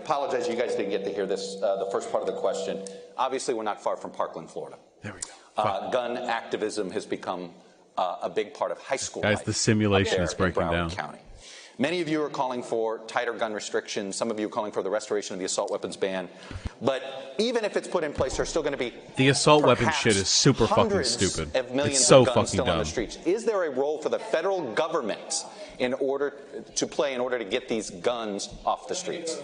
apologize you guys didn't get to hear this, the first part of the question. Obviously, we're not far from Parkland, Florida. There we go. Gun activism has become a big part of high school Guys, life the simulation up there is breaking in Broward down. County. Many of you are calling for tighter gun restrictions. Some of you are calling for the restoration of the assault weapons ban. But even if it's put in place, there's still going to be The assault weapon perhaps shit is super fucking hundreds stupid. of millions It's so of guns fucking still on dumb. the streets. Is there a role for the federal government in order to get these guns off the streets?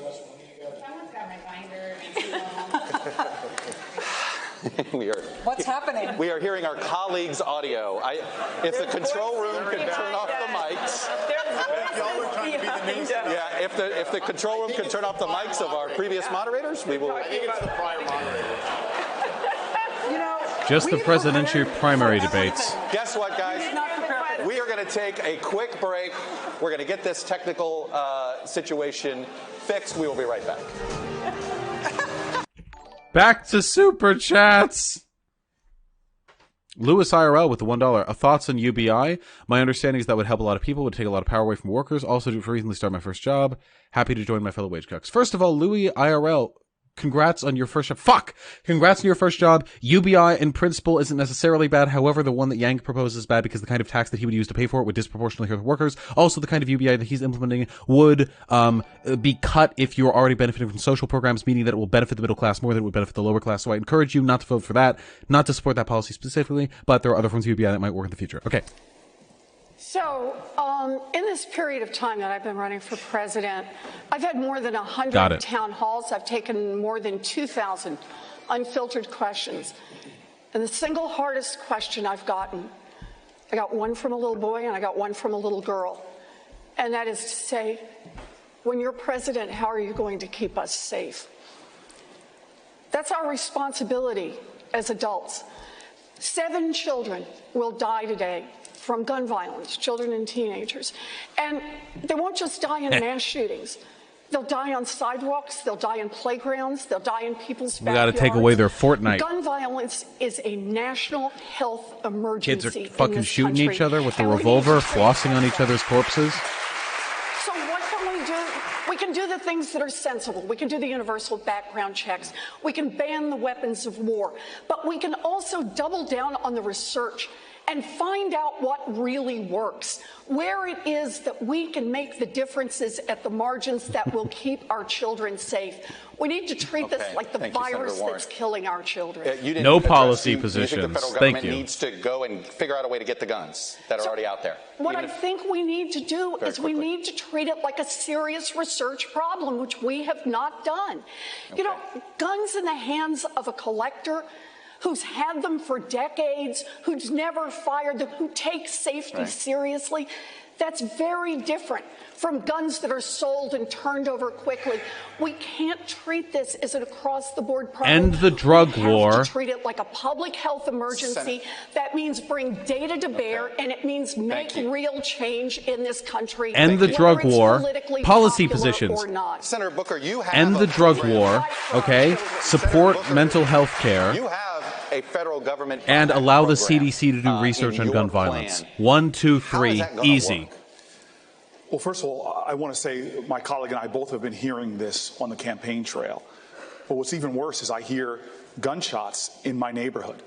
What's happening? We are hearing our colleagues' audio. If the control room could turn off the mics. Yeah, if the control room could turn off the mics of our previous moderators, we will. I think it's the prior moderator. Just the presidential primary debates. Guess what, guys? We are going to take a quick break. We're going to get this technical situation fixed. We will be right back. Back to Super Chats. Lewis IRL with the $1. Thoughts on UBI? My understanding is that would help a lot of people, would take a lot of power away from workers. Also, recently start my first job. Happy to join my fellow wage cucks. First of all, Louis IRL, congrats on your first job. Congrats on your first job. UBI in principle isn't necessarily bad. However, the one that Yang proposes is bad because the kind of tax that he would use to pay for it would disproportionately hurt workers. Also, the kind of UBI that he's implementing would be cut if you're already benefiting from social programs, meaning that it will benefit the middle class more than it would benefit the lower class. So I encourage you not to vote for that, not to support that policy specifically, but there are other forms of UBI that might work in the future. Okay. So, in this period of time that I've been running for president, I've had more than Got 100 it. town halls. I've taken more than 2,000 unfiltered questions. And the single hardest question I've gotten, I got one from a little boy and I got one from a little girl. And that is to say, when you're president, how are you going to keep us safe? That's our responsibility as adults. 7 children will die today from gun violence, children and teenagers. And they won't just die in mass shootings. They'll die on sidewalks, they'll die in playgrounds, they'll die in people's We backyards. got to take away their Fortnite. Gun violence is a national health emergency. Kids are fucking in this shooting country. each other with the And we need revolver, to flossing on each other's corpses. So what can we do? We can do the things that are sensible. We can do the universal background checks. We can ban the weapons of war. But we can also double down on the research and find out what really works, where it is that we can make the differences at the margins that will keep our children safe. We need to treat this like the Thank you, Senator virus Warren. that's killing our children. You didn't No address- policy you think the positions. federal Thank government you. needs to go and figure out a way to get the guns that are already out there. What Even I if- think we need to do Very is we need to treat it like a serious research problem, which we have not done. You know, guns in the hands of a collector who's had them for decades, who's never fired them, who takes safety seriously, that's very different from guns that are sold and turned over quickly. We can't treat this as an across-the-board problem. End the drug We have war. to treat it like a public health emergency. That means bring data to bear, and it means make real change in this country. End the whether drug it's war. politically Policy popular positions. or not. Senator Booker, you have End the drug war, okay? Support mental health care. You have a federal government And allow the program, CDC to do research in on your gun plan. violence. 1, 2, 3, that gonna easy. Well, first of all, I want to say my colleague and I both have been hearing this on the campaign trail. But what's even worse is I hear gunshots in my neighborhood.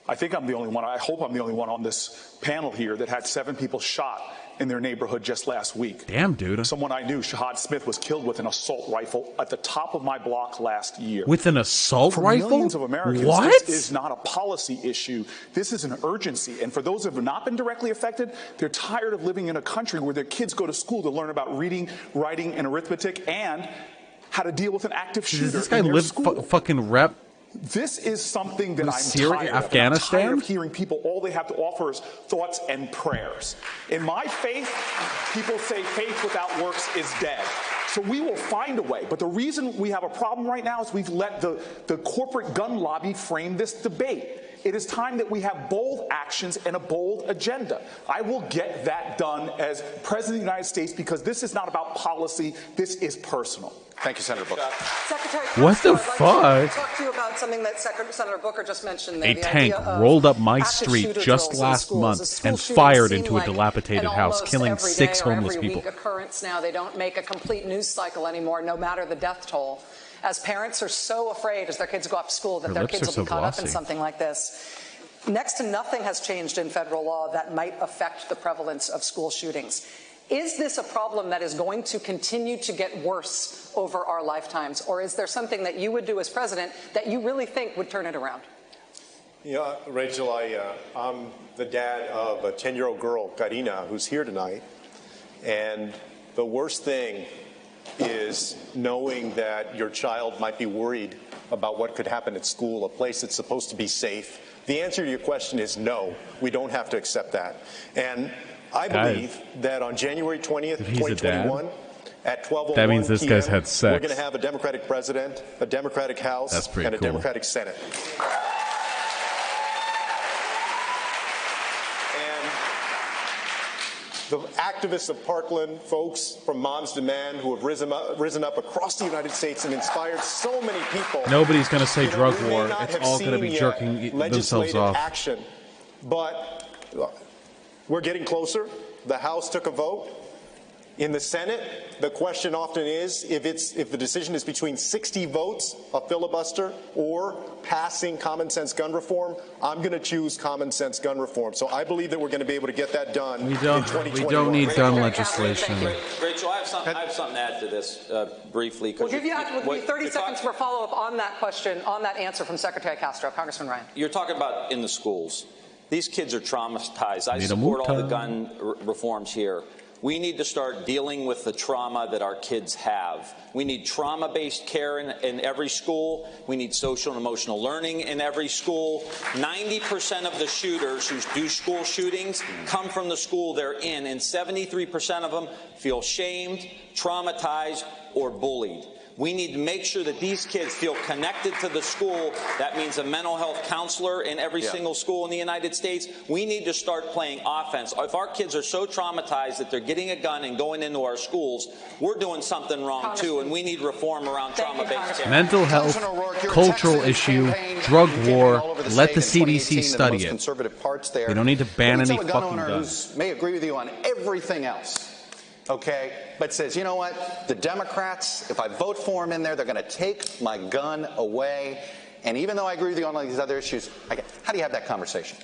I think I'm the only one, I hope I'm the only one on this panel here that had 7 people shot in their neighborhood just last week. Damn, dude. Someone I knew, Shahad Smith, was killed with an assault rifle at the top of my block last year. With an assault for rifle? Millions of Americans, what? This is not a policy issue. This is an urgency. And for those who have not been directly affected, they're tired of living in a country where their kids go to school to learn about reading, writing, and arithmetic, and how to deal with an active shooter. Does this guy in their live school. Fucking rep? This is something that I'm Syria, tired of. Afghanistan? I'm tired of hearing people, all they have to offer is thoughts and prayers. In my faith, people say faith without works is dead. So we will find a way. But the reason we have a problem right now is we've let the corporate gun lobby frame this debate. It is time that we have bold actions and a bold agenda. I will get that done as President of the United States because this is not about policy. This is personal. Thank you, Senator Booker. Secretary What the Castro, I'd like to fuck? talk to you about something that Senator Booker just mentioned. There, A the tank idea of rolled up my active street shooter just drills in last schools. month School and shootings fired seem into a like dilapidated an house, almost killing every 6 day or homeless every people. week occurrence now. They don't make a complete news cycle anymore, no matter the death toll. As parents are so afraid as their kids go off to school that Her their lips kids are will be so caught up in glossy. something like this. Next to nothing has changed in federal law that might affect the prevalence of school shootings. Is this a problem that is going to continue to get worse over our lifetimes? Or is there something that you would do as president that you really think would turn it around? Yeah, Rachel, I'm the dad of a 10-year-old girl, Karina, who's here tonight. And the worst thing is knowing that your child might be worried about what could happen at school, a place that's supposed to be safe. The answer to your question is no, we don't have to accept that. And I believe that on January 20th, 2021, at 12:01 that means this guy's PM, had sex. we're going to have a Democratic president, a Democratic House, That's pretty and a cool. Democratic Senate. The activists of Parkland, folks from Moms Demand, who have risen up across the United States and inspired so many people. Nobody's going to say drug we may war. not It's have all going to be seen jerking themselves legislative off. action, but we're getting closer. The House took a vote. In the Senate, the question often is if the decision is between 60 votes, a filibuster, or passing common sense gun reform, I'm going to choose common sense gun reform. So I believe that we're going to be able to get that done We in don't 2021. need gun legislation. Rachel, I have something to add to this briefly. We'll give you 30 seconds for follow-up on that question, on that answer from Secretary Castro. Congressman Ryan. You're talking about in the schools. These kids are traumatized. I support all the gun reforms here. We need to start dealing with the trauma that our kids have. We need trauma-based care in every school. We need social and emotional learning in every school. 90% of the shooters who do school shootings come from the school they're in, and 73% of them feel shamed, traumatized, or bullied. We need to make sure that these kids feel connected to the school. That means a mental health counselor in every single school in the United States. We need to start playing offense. If our kids are so traumatized that they're getting a gun and going into our schools, we're doing something wrong too, and we need reform around trauma-based care. Mental health, cultural issue, drug war. Let the CDC study it. They don't need to ban any fucking guns. May agree with you on everything else. Okay, but says, you know what, the Democrats, if I vote for them in there, they're going to take my gun away. And even though I agree with you on all these other issues, how do you have that conversation?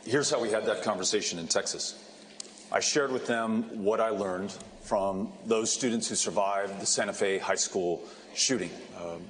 Here's how we had that conversation in Texas. I shared with them what I learned from those students who survived the Santa Fe High School shooting.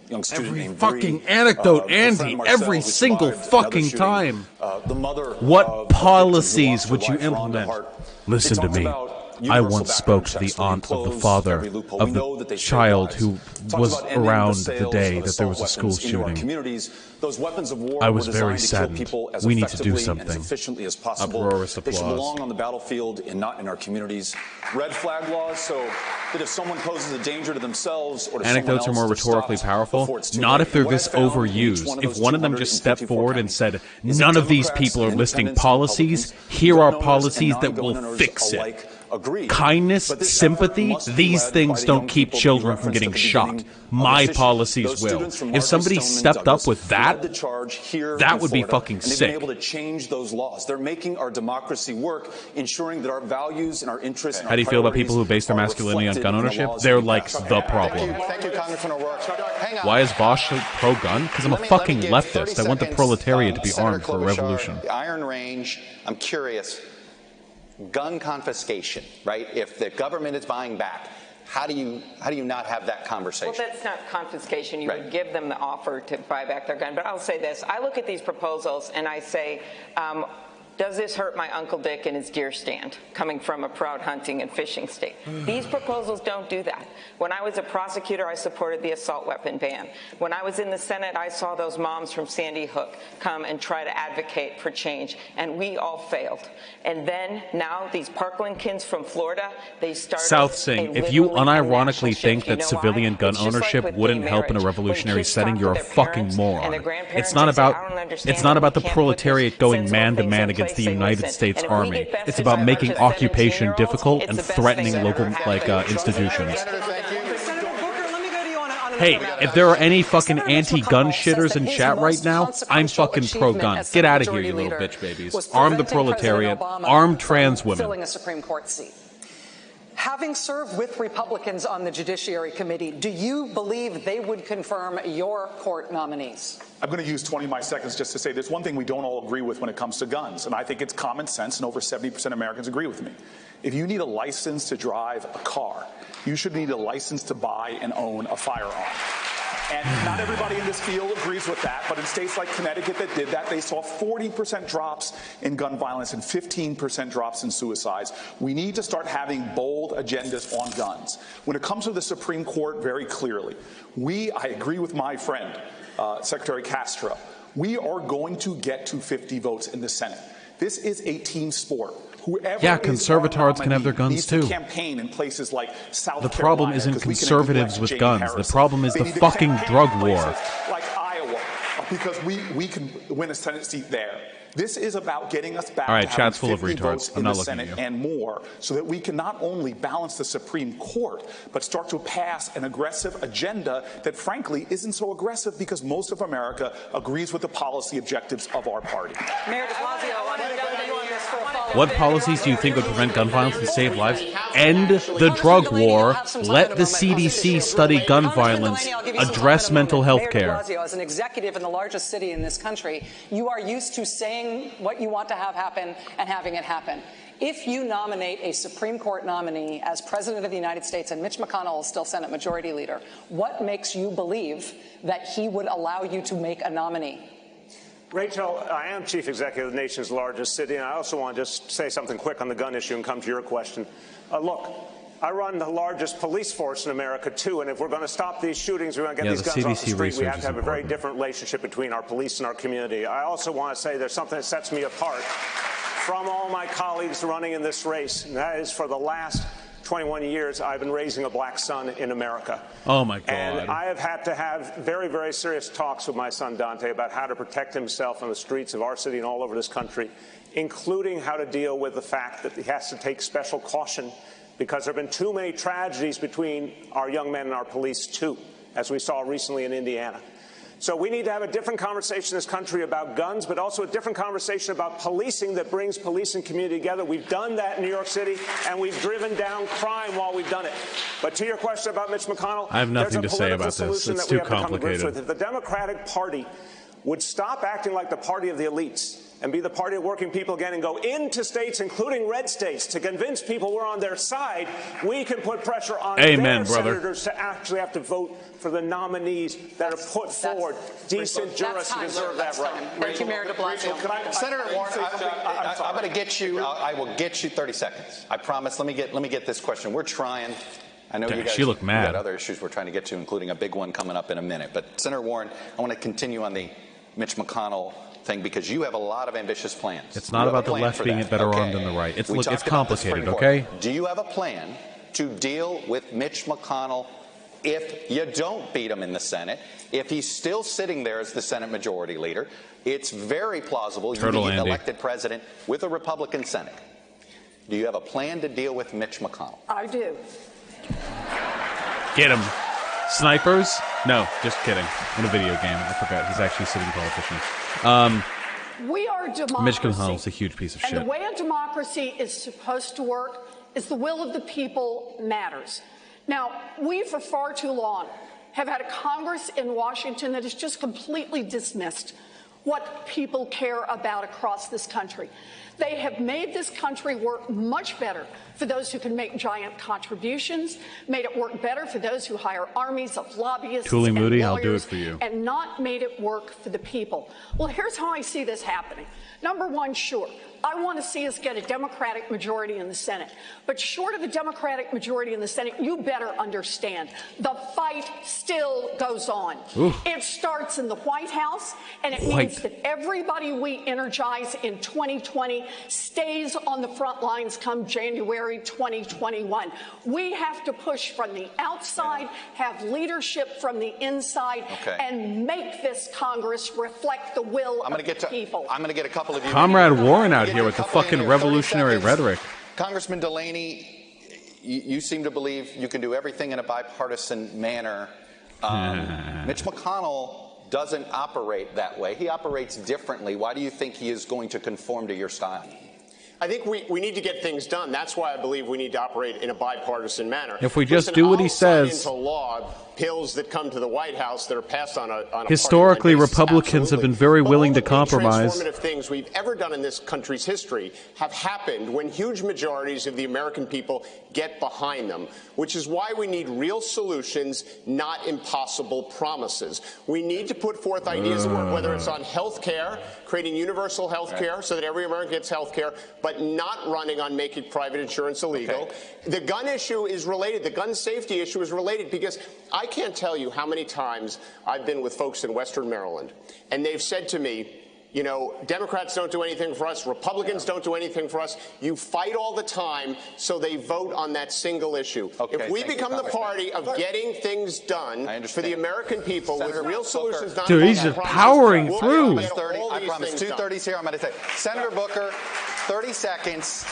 Young student Every named fucking Bree, anecdote, her friend Andy, Marcel, every who single survived another fucking shooting, time. The mother What policies of would you life, Rhonda implement? Hart. Listen to It talks me. about I universal once spoke to background the checks, where we aunt of the close father every loophole. of We know that they the save child lives. who Talks was about ending around the the sales day of that there was a assault school weapons into our shooting. communities. Those weapons of war I was were very designed to kill saddened. people as We need to do effectively something. and as efficiently as possible. Uproarious They should applause. belong on the battlefield and not in our communities. Red flag laws, so that if someone poses a danger to themselves or to Anecdotes are someone more else, rhetorically stopped powerful. before it's too Not late. if they're What this I found in each overused. of If those one of them just stepped 254 forward and counties said, is that none of these Democrats people are and listing independents and policies, Republicans, here are gun owners policies and that will non-gun owners fix it. alike kindness, sympathy, these things don't keep children from getting shot. My policies will. If somebody stepped up with that, that would be fucking sick. They've been able to change those laws. They're making our democracy work, ensuring that our values and our interests. How do you feel about people who base their masculinity on gun ownership? They're like the problem. Thank you, Congressman O'Rourke. Hang on. Why is Vaush pro-gun? Because I'm a fucking leftist. I want the proletariat to be armed for a revolution. The Iron Range, I'm curious. Gun confiscation, right? If the government is buying back, how do you not have that conversation? Well, that's not confiscation. You would give them the offer to buy back their gun. But I'll say this. I look at these proposals and I say, does this hurt my Uncle Dick in his deer stand, coming from a proud hunting and fishing state? These proposals don't do that. When I was a prosecutor, I supported the assault weapon ban. When I was in the Senate, I saw those moms from Sandy Hook come and try to advocate for change, and we all failed. And then now these Parkland kids from Florida, they started South Sing, if you unironically think that civilian gun ownership wouldn't help in a revolutionary setting, you're a fucking moron. It's not about the proletariat going man to man against the United States Army. It's about making occupation difficult and threatening local institutions. Hey, if there are any fucking anti-gun shitters in chat right now, I'm fucking pro-gun. Get out of here, you little bitch babies. Arm the proletariat, arm trans women. Filling a Supreme Court seat. Having served with Republicans on the Judiciary Committee, do you believe they would confirm your court nominees? I'm going to use 20 of my seconds just to say there's one thing we don't all agree with when it comes to guns, and I think it's common sense, and over 70% of Americans agree with me. If you need a license to drive a car, you should need a license to buy and own a firearm. And not everybody in this field agrees with that, but in states like Connecticut that did that, they saw 40% drops in gun violence and 15% drops in suicides. We need to start having bold agendas on guns. When it comes to the Supreme Court, very clearly, I agree with my friend, Secretary Castro, we are going to get to 50 votes in the Senate. This is a team sport. Yeah, conservatards can have their guns too. Campaign in places like South the problem Carolina, isn't conservatives with guns. The problem is the fucking drug war. Like Iowa, because we can win a Senate seat there. This is about getting us back. All right, to chat's full of retards. I'm not looking Senate at you. And more, so that we can not only balance the Supreme Court, but start to pass an aggressive agenda that, frankly, isn't so aggressive because most of America agrees with the policy objectives of our party. Mayor de Blasio, I want to get you on this for a follow-up. What policies do you think would prevent gun violence and save lives? End the drug war. Let the CDC study gun violence. Address mental health care. Mayor de Blasio, as an executive in the largest city in this country, you are used to saying what you want to have happen and having it happen. If you nominate a Supreme Court nominee as President of the United States and Mitch McConnell is still Senate Majority Leader, what makes you believe that he would allow you to make a nominee? Rachel, I am chief executive of the nation's largest city, and I also want to just say something quick on the gun issue and come to your question. Look, I run the largest police force in America, too, and if we're going to stop these shootings, we're going to get these guns off the street, we have to have a very different relationship between our police and our community. I also want to say there's something that sets me apart from all my colleagues running in this race, and that is for the last 21 years, I've been raising a black son in America. Oh, my God. And I have had to have very, very serious talks with my son, Dante, about how to protect himself on the streets of our city and all over this country, including how to deal with the fact that he has to take special caution because there have been too many tragedies between our young men and our police, too, as we saw recently in Indiana. So we need to have a different conversation in this country about guns, but also a different conversation about policing that brings police and community together. We've done that in New York City, and we've driven down crime while we've done it. But to your question about Mitch McConnell, I have nothing to say about this. It's too complicated. If the Democratic Party would stop acting like the party of the elites and be the party of working people again and go into states, including red states, to convince people we're on their side, we can put pressure on their senators to actually have to vote for the nominees that are put forward. Decent jurists who deserve that right. Thank you, Mayor de Blasio. Senator Warren, I'm going to get you. I will get you 30 seconds. I promise. Let me get this question. We're trying. I know you guys look mad. Got other issues we're trying to get to, including a big one coming up in a minute. But Senator Warren, I want to continue on the Mitch McConnell thing because you have a lot of ambitious plans. It's not about the left being better armed than the right. It's complicated, okay? Do you have a plan to deal with Mitch McConnell if you don't beat him in the Senate, if he's still sitting there as the Senate Majority Leader? It's very plausible you can get elected president with a Republican Senate. Do you have a plan to deal with Mitch McConnell? I do. Get him. Snipers? No, just kidding. In a video game. I forgot. He's actually a sitting politician. We are democracy. Mitch McConnell's a huge piece of shit. And the way a democracy is supposed to work is the will of the people matters. Now, we for far too long have had a Congress in Washington that has just completely dismissed what people care about across this country. They have made this country work much better for those who can make giant contributions, made it work better for those who hire armies of lobbyists Cooley and Moody, lawyers, I'll do it for you. and not made it work for the people. Well, here's how I see this happening. Number one, sure, I want to see us get a Democratic majority in the Senate. But short of a Democratic majority in the Senate, you better understand the fight still goes on. Ooh. It starts in the White House, and it means that everybody we energize in 2020 stays on the front lines come January 2021. We have to push from the outside, have leadership from the inside, and make this Congress reflect the will of the people. I'm going to get a couple of you. Comrade Warren out here with the fucking revolutionary rhetoric. Congressman Delaney, you seem to believe you can do everything in a bipartisan manner. Mitch McConnell doesn't operate that way. He operates differently. Why do you think he is going to conform to your style? I think we need to get things done. That's why I believe we need to operate in a bipartisan manner. If we just do what he says. Into law bills that come to the White House that are passed on a Historically, Republicans have been very willing to compromise. Transformative things we've ever done in this country's history have happened when huge majorities of the American people get behind them, which is why we need real solutions, not impossible promises. We need to put forth ideas that work, whether it's on health care, creating universal health care so that every American gets health care, but not running on making private insurance illegal. The gun issue is related. The gun safety issue is related because I can't tell you how many times I've been with folks in Western Maryland, and they've said to me, you know, Democrats don't do anything for us. Republicans don't do anything for us. You fight all the time, so they vote on that single issue. If we become the party of getting things done for the American people with real solutions, not Dude, he's just powering through. I promise 2:30's here. I'm going to say, Senator Booker, 30 seconds.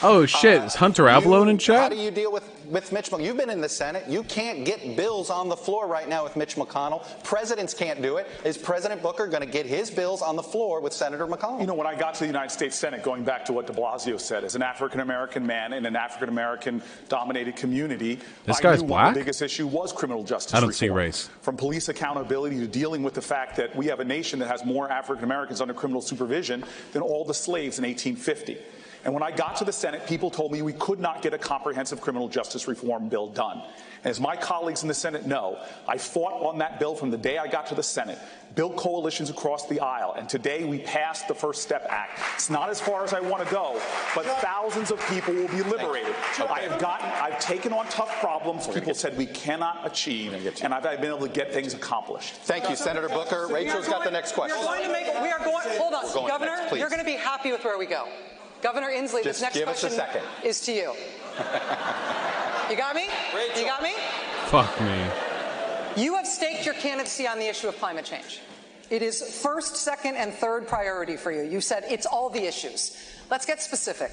Oh, shit. Is Hunter Avalone in chat? How do you deal with Mitch McConnell? You've been in the Senate. You can't get bills on the floor right now with Mitch McConnell. Presidents can't do it. Is President Booker going to get his bills on the floor with Senator McConnell? You know, when I got to the United States Senate, going back to what de Blasio said, as an African-American man in an African-American dominated community, this guy's I knew black? One of the biggest issue was criminal justice I don't reform. see race. From police accountability to dealing with the fact that we have a nation that has more African-Americans under criminal supervision than all the slaves in 1850. And when I got to the Senate, people told me we could not get a comprehensive criminal justice reform bill done. And as my colleagues in the Senate know, I fought on that bill from the day I got to the Senate, built coalitions across the aisle, and today we passed the First Step Act. It's not as far as I want to go, but thousands of people will be liberated. I've taken on tough problems people said we cannot achieve, and I've been able to get things accomplished. Thank you, Senator Booker. Rachel's got the next question. Hold on, Governor, you're going to be happy with where we go. Governor Inslee, this next question is to you. You got me? You got me? Fuck me. You have staked your candidacy on the issue of climate change. It is first, second, and third priority for you. You said it's all the issues. Let's get specific.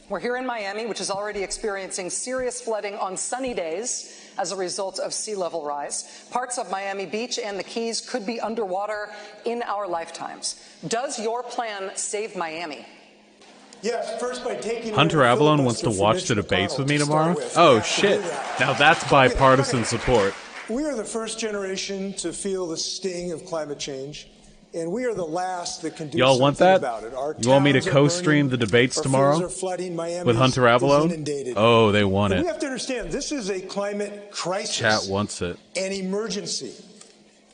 We're here in Miami, which is already experiencing serious flooding on sunny days as a result of sea level rise. Parts of Miami Beach and the Keys could be underwater in our lifetimes. Does your plan save Miami? Yes, first by taking Hunter Avalone wants to watch the debates with me tomorrow? Oh, shit. Now that's bipartisan support. We are the first generation to feel the sting of climate change, and we are the last that can do Y'all want something that? about it. Our You want me to towns are co-stream burning, the debates our tomorrow fields are flooding, Miami with Hunter is Avalone? inundated. Oh, they want And it. we have to understand, this is a climate crisis. Chat wants it. An emergency.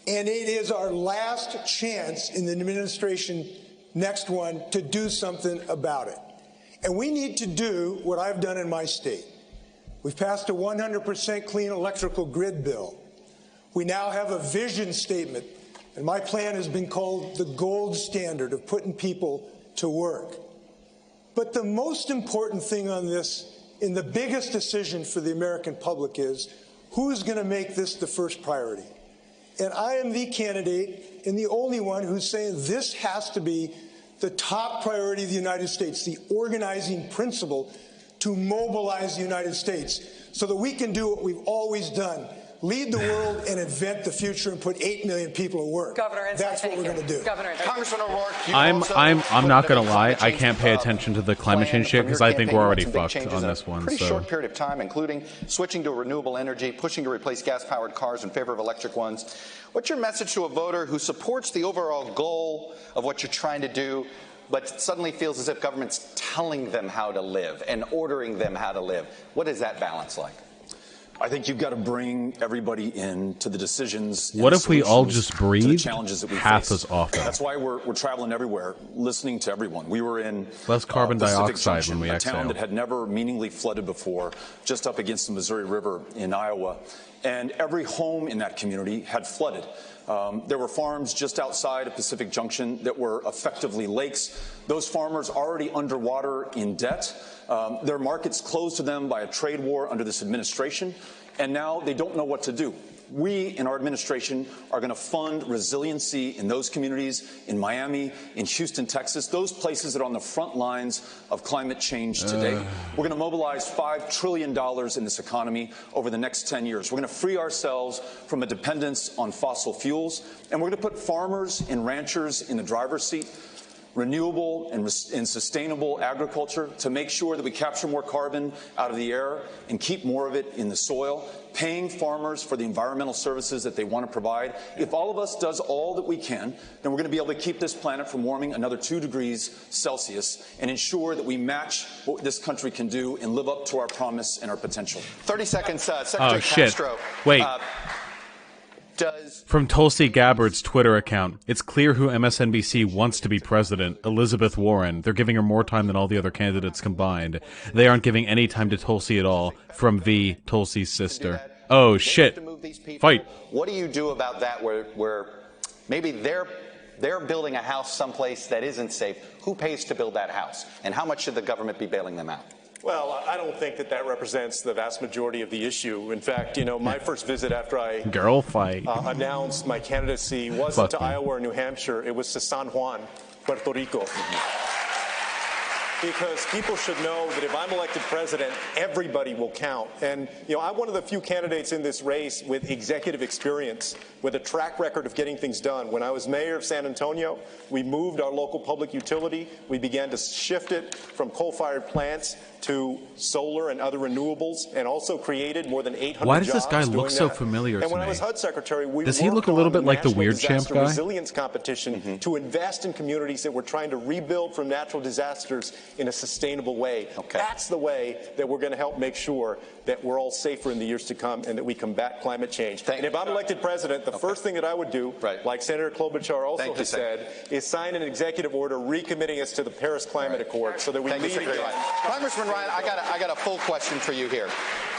And it is our last chance in the administration, next one, to do something about it. And we need to do what I've done in my state. We've passed a 100% clean electrical grid bill. We now have a vision statement, and my plan has been called the gold standard of putting people to work. But the most important thing on this, and the biggest decision for the American public, is who's going to make this the first priority. And I am the candidate and the only one who's saying this has to be the top priority of the United States, the organizing principle to mobilize the United States so that we can do what we've always done, lead the world and invent the future and put 8 million people to work. Governor, that's what we're going to do. Governor, Congressman O'Rourke, I'm not going to lie. I can't pay attention to the climate change shit because I think we're already fucked on this one. Pretty short period of time, including switching to renewable energy, pushing to replace gas-powered cars in favor of electric ones. What's your message to a voter who supports the overall goal of what you're trying to do, but suddenly feels as if government's telling them how to live and ordering them how to live? What is that balance like? I think you've got to bring everybody in to the decisions. What if we all just breathe challenges that we half face. as often? That's why we're traveling everywhere, listening to everyone. We were in less carbon dioxide Junction, when we a exhale. town that had never meaningfully flooded before, just up against the Missouri River in Iowa, and every home in that community had flooded. There were farms just outside of Pacific Junction that were effectively lakes. Those farmers already underwater in debt. Their markets closed to them by a trade war under this administration, and now they don't know what to do. We, in our administration, are going to fund resiliency in those communities, in Miami, in Houston, Texas, those places that are on the front lines of climate change today. We're going to mobilize $5 trillion in this economy over the next 10 years. We're going to free ourselves from a dependence on fossil fuels, and we're going to put farmers and ranchers in the driver's seat, renewable and sustainable agriculture to make sure that we capture more carbon out of the air and keep more of it in the soil, paying farmers for the environmental services that they want to provide. If all of us does all that we can, then we're going to be able to keep this planet from warming another 2 degrees Celsius and ensure that we match what this country can do and live up to our promise and our potential. 30 seconds, Secretary Castro. Wait. From Tulsi Gabbard's Twitter account, it's clear who MSNBC wants to be president, Elizabeth Warren. They're giving her more time than all the other candidates combined. They aren't giving any time to Tulsi at all. From V, Tulsi's sister. Oh, shit. Fight. What do you do about that where maybe they're building a house someplace that isn't safe? Who pays to build that house? And how much should the government be bailing them out? Well, I don't think that represents the vast majority of the issue. In fact, my first visit after I announced my candidacy wasn't to Iowa or New Hampshire. It was to San Juan, Puerto Rico. Because people should know that if I'm elected president, everybody will count. And, I'm one of the few candidates in this race with executive experience, with a track record of getting things done. When I was mayor of San Antonio, we moved our local public utility. We began to shift it from coal-fired plants to solar and other renewables, and also created more than 800 jobs. Why does this guy look so familiar to me? And when I was HUD secretary, we does he look a little bit like the Weird Champ guy? Resilience competition to invest in communities that were trying to rebuild from natural disasters in a sustainable way. Okay. That's the way that we're going to help make sure that we're all safer in the years to come and that we combat climate change. And if I'm elected president, the first thing that I would do, like Senator Klobuchar also has said, is sign an executive order recommitting us to the Paris Climate Accord so that we lead again. Congressman Ryan, I got a full question for you here,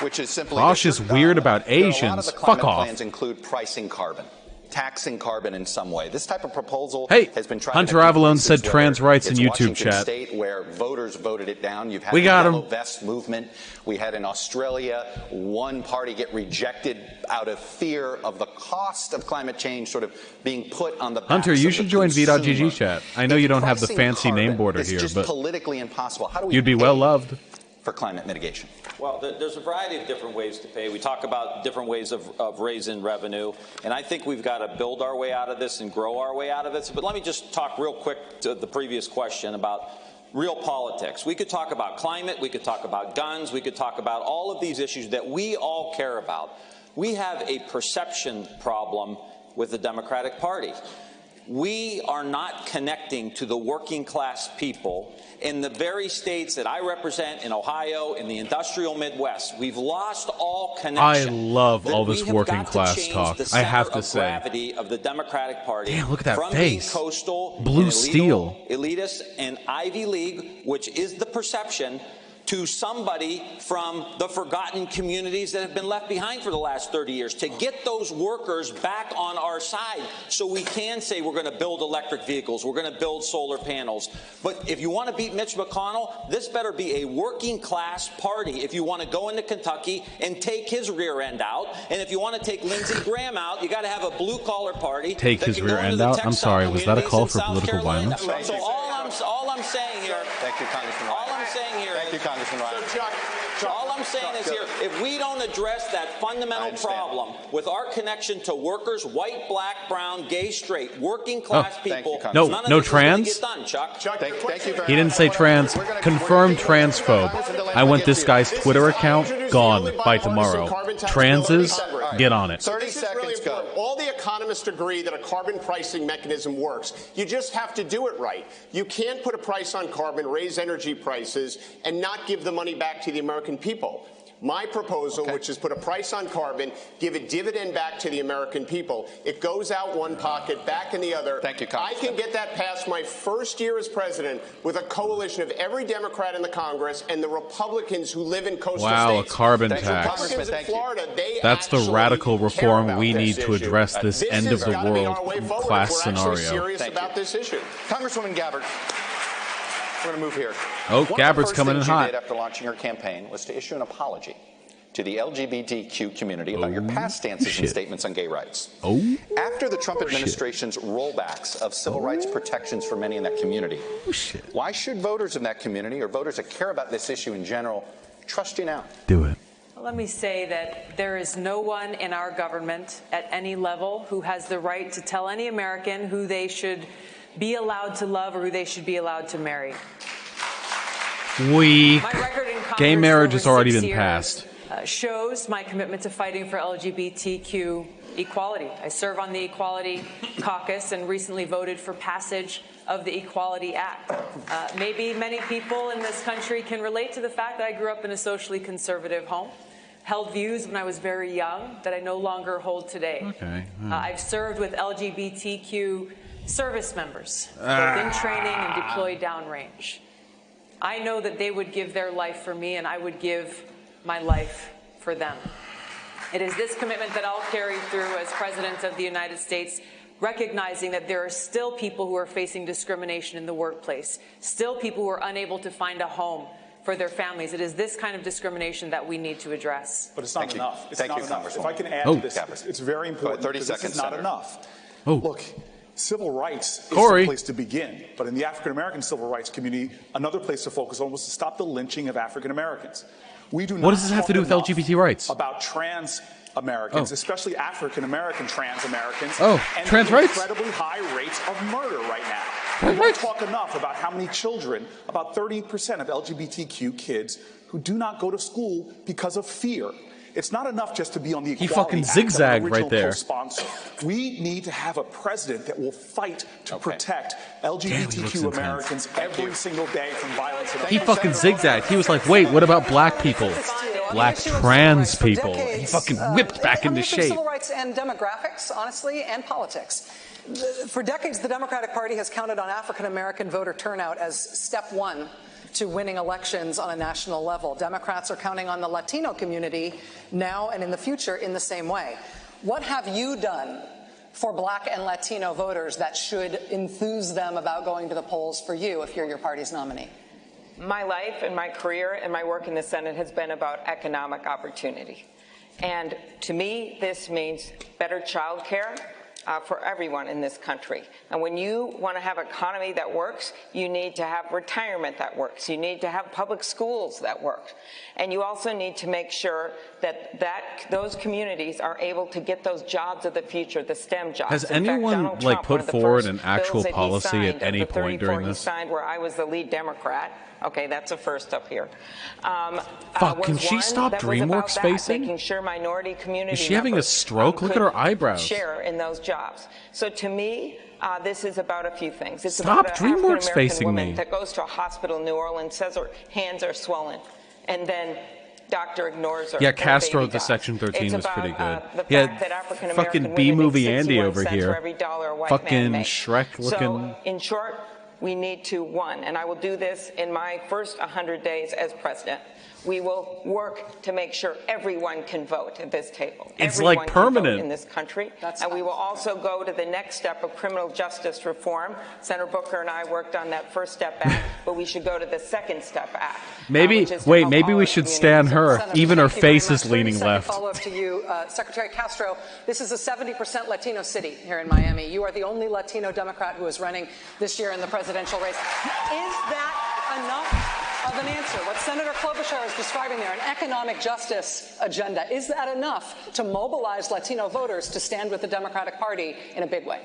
which is simply... Vaush is weird about Asians. A lot of the Fuck climate off. plans include pricing carbon, taxing carbon in some way. This type of proposal has been tried. Hunter Avalon said trans rights in YouTube Washington chat. State where voters voted it down. You've had We the got Yellow him. Vest movement. We had in Australia one party get rejected out of fear of the cost of climate change sort of being put on the backs Hunter, you of should the join consumer. V.GG chat. I know you don't have the fancy name border It's here, just but politically impossible. How do we you'd be pay well loved for climate mitigation? Well, there's a variety of different ways to pay. We talk about different ways of raising revenue, and I think we've got to build our way out of this and grow our way out of it. But let me just talk real quick to the previous question about real politics. We could talk about climate, we could talk about guns, we could talk about all of these issues that we all care about. We have a perception problem with the Democratic Party. We are not connecting to the working class people in the very states that I represent, in Ohio, in the industrial Midwest. We've lost all connection. I love all this working class talk. I have to say. Gravity of the Democratic Party. Damn, look at that from face. Being coastal, Blue and steel. elitist, and Ivy League, which is the perception, to somebody from the forgotten communities that have been left behind for the last 30 years, to get those workers back on our side so we can say we're going to build electric vehicles, we're going to build solar panels. But if you want to beat Mitch McConnell, this better be a working class party if you want to go into Kentucky and take his rear end out. And if you want to take Lindsey Graham out, you got to have a blue collar party. Take his rear end out? I'm sorry, was that a call for political violence? So all I'm saying here, thank you, Congressman Ryan. All I'm saying here, thank you, Congressman Ryan. All I'm saying is here, if we don't address that fundamental problem with our connection to workers, white, black, brown, gay, straight, working class people, no trans? Thank you. He didn't say trans. Confirmed transphobe. I want this guy's Twitter account gone by tomorrow. Transes, get on it. 30 seconds, go. All the economists agree that a carbon pricing mechanism works. You just have to do it right. You can't put a price on carbon, raise energy prices, and not give the money back to the American people. My proposal, which is put a price on carbon, give a dividend back to the American people. It goes out one pocket, back in the other. Thank you, Congressman. I can get that passed my first year as president with a coalition of every Democrat in the Congress and the Republicans who live in coastal states. A carbon tax. In Florida, that's the radical reform we need to address this end of the world class scenario. We're serious about this issue. Congresswoman Gabbard. We're going to move here. Oh, Gabbard's coming in hot. One of the first things you did after launching your campaign was to issue an apology to the LGBTQ community about your past stances and statements on gay rights. After the Trump administration's rollbacks of civil rights protections for many in that community, why should voters in that community, or voters that care about this issue in general, trust you now? Do it. Let me say that there is no one in our government at any level who has the right to tell any American who they should be allowed to love or who they should be allowed to marry. Gay marriage has already been passed. Shows my commitment to fighting for LGBTQ equality. I serve on the Equality Caucus and recently voted for passage of the Equality Act. Maybe many people in this country can relate to the fact that I grew up in a socially conservative home, held views when I was very young that I no longer hold today. I've served with LGBTQ service members, both in training and deployed downrange. I know that they would give their life for me, and I would give my life for them. It is this commitment that I'll carry through as President of the United States, recognizing that there are still people who are facing discrimination in the workplace, still people who are unable to find a home for their families. It is this kind of discrimination that we need to address. But it's not enough. It's not enough. If I can add to this, it's very important. 30 seconds, this is not enough. Oh. Look, civil rights is the place to begin. But in the African-American civil rights community, another place to focus on was to stop the lynching of African-Americans. We do not what does this have to do with LGBT rights? About trans Americans, especially African-American trans Americans. And trans rights? Incredibly high rates of murder right now. We don't talk enough about how many children, about 30% of LGBTQ kids, who do not go to school because of fear. It's not enough just to be on the Equality Act. He fucking zigzagged right there. We need to have a president that will fight to protect LGBTQ Americans every single day from violence. He fucking zigzagged. He was like, wait, what about black people? Black trans people. He fucking whipped back into shape. Civil rights and demographics, honestly, and politics. For decades, the Democratic Party has counted on African-American voter turnout as step one to winning elections on a national level. Democrats are counting on the Latino community now and in the future in the same way. What have you done for black and Latino voters that should enthuse them about going to the polls for you if you're your party's nominee? My life and my career and my work in the Senate has been about economic opportunity. And to me, this means better child care for everyone in this country. And when you want to have an economy that works, you need to have retirement that works. You need to have public schools that work. And you also need to make sure that those communities are able to get those jobs of the future, the STEM jobs. Has anyone put forward an actual policy at any point during this? Signed where I was the lead Democrat. Okay, that's a first up here. Fuck, can she stop DreamWorks spacing? Making sure minority community Is she having a stroke? Look at her eyebrows. Share in those jobs. So to me, this is about a few things. It's Stop about DreamWorks spacing woman me. that goes to a hospital in New Orleans, says her hands are swollen, and then doctor ignores her. Yeah, Castro, the Section 13 was pretty good. Yeah, fucking B-movie Andy over here. Fucking Shrek looking. So, in short, we need to, one, and I will do this in my first 100 days as president, we will work to make sure everyone can vote at this table. It's everyone like permanent in this country. And we will also go to the next step of criminal justice reform. Senator Booker and I worked on that First Step Act, but we should go to the Second Step Act. Maybe, wait, maybe we should stand her. Senator, even her face is 30 leaning left. Follow-up to you, Secretary Castro. This is a 70% Latino city here in Miami. You are the only Latino Democrat who is running this year in the presidential race. Is that enough of an answer? What Senator Klobuchar is describing there, an economic justice agenda, is that enough to mobilize Latino voters to stand with the Democratic Party in a big way?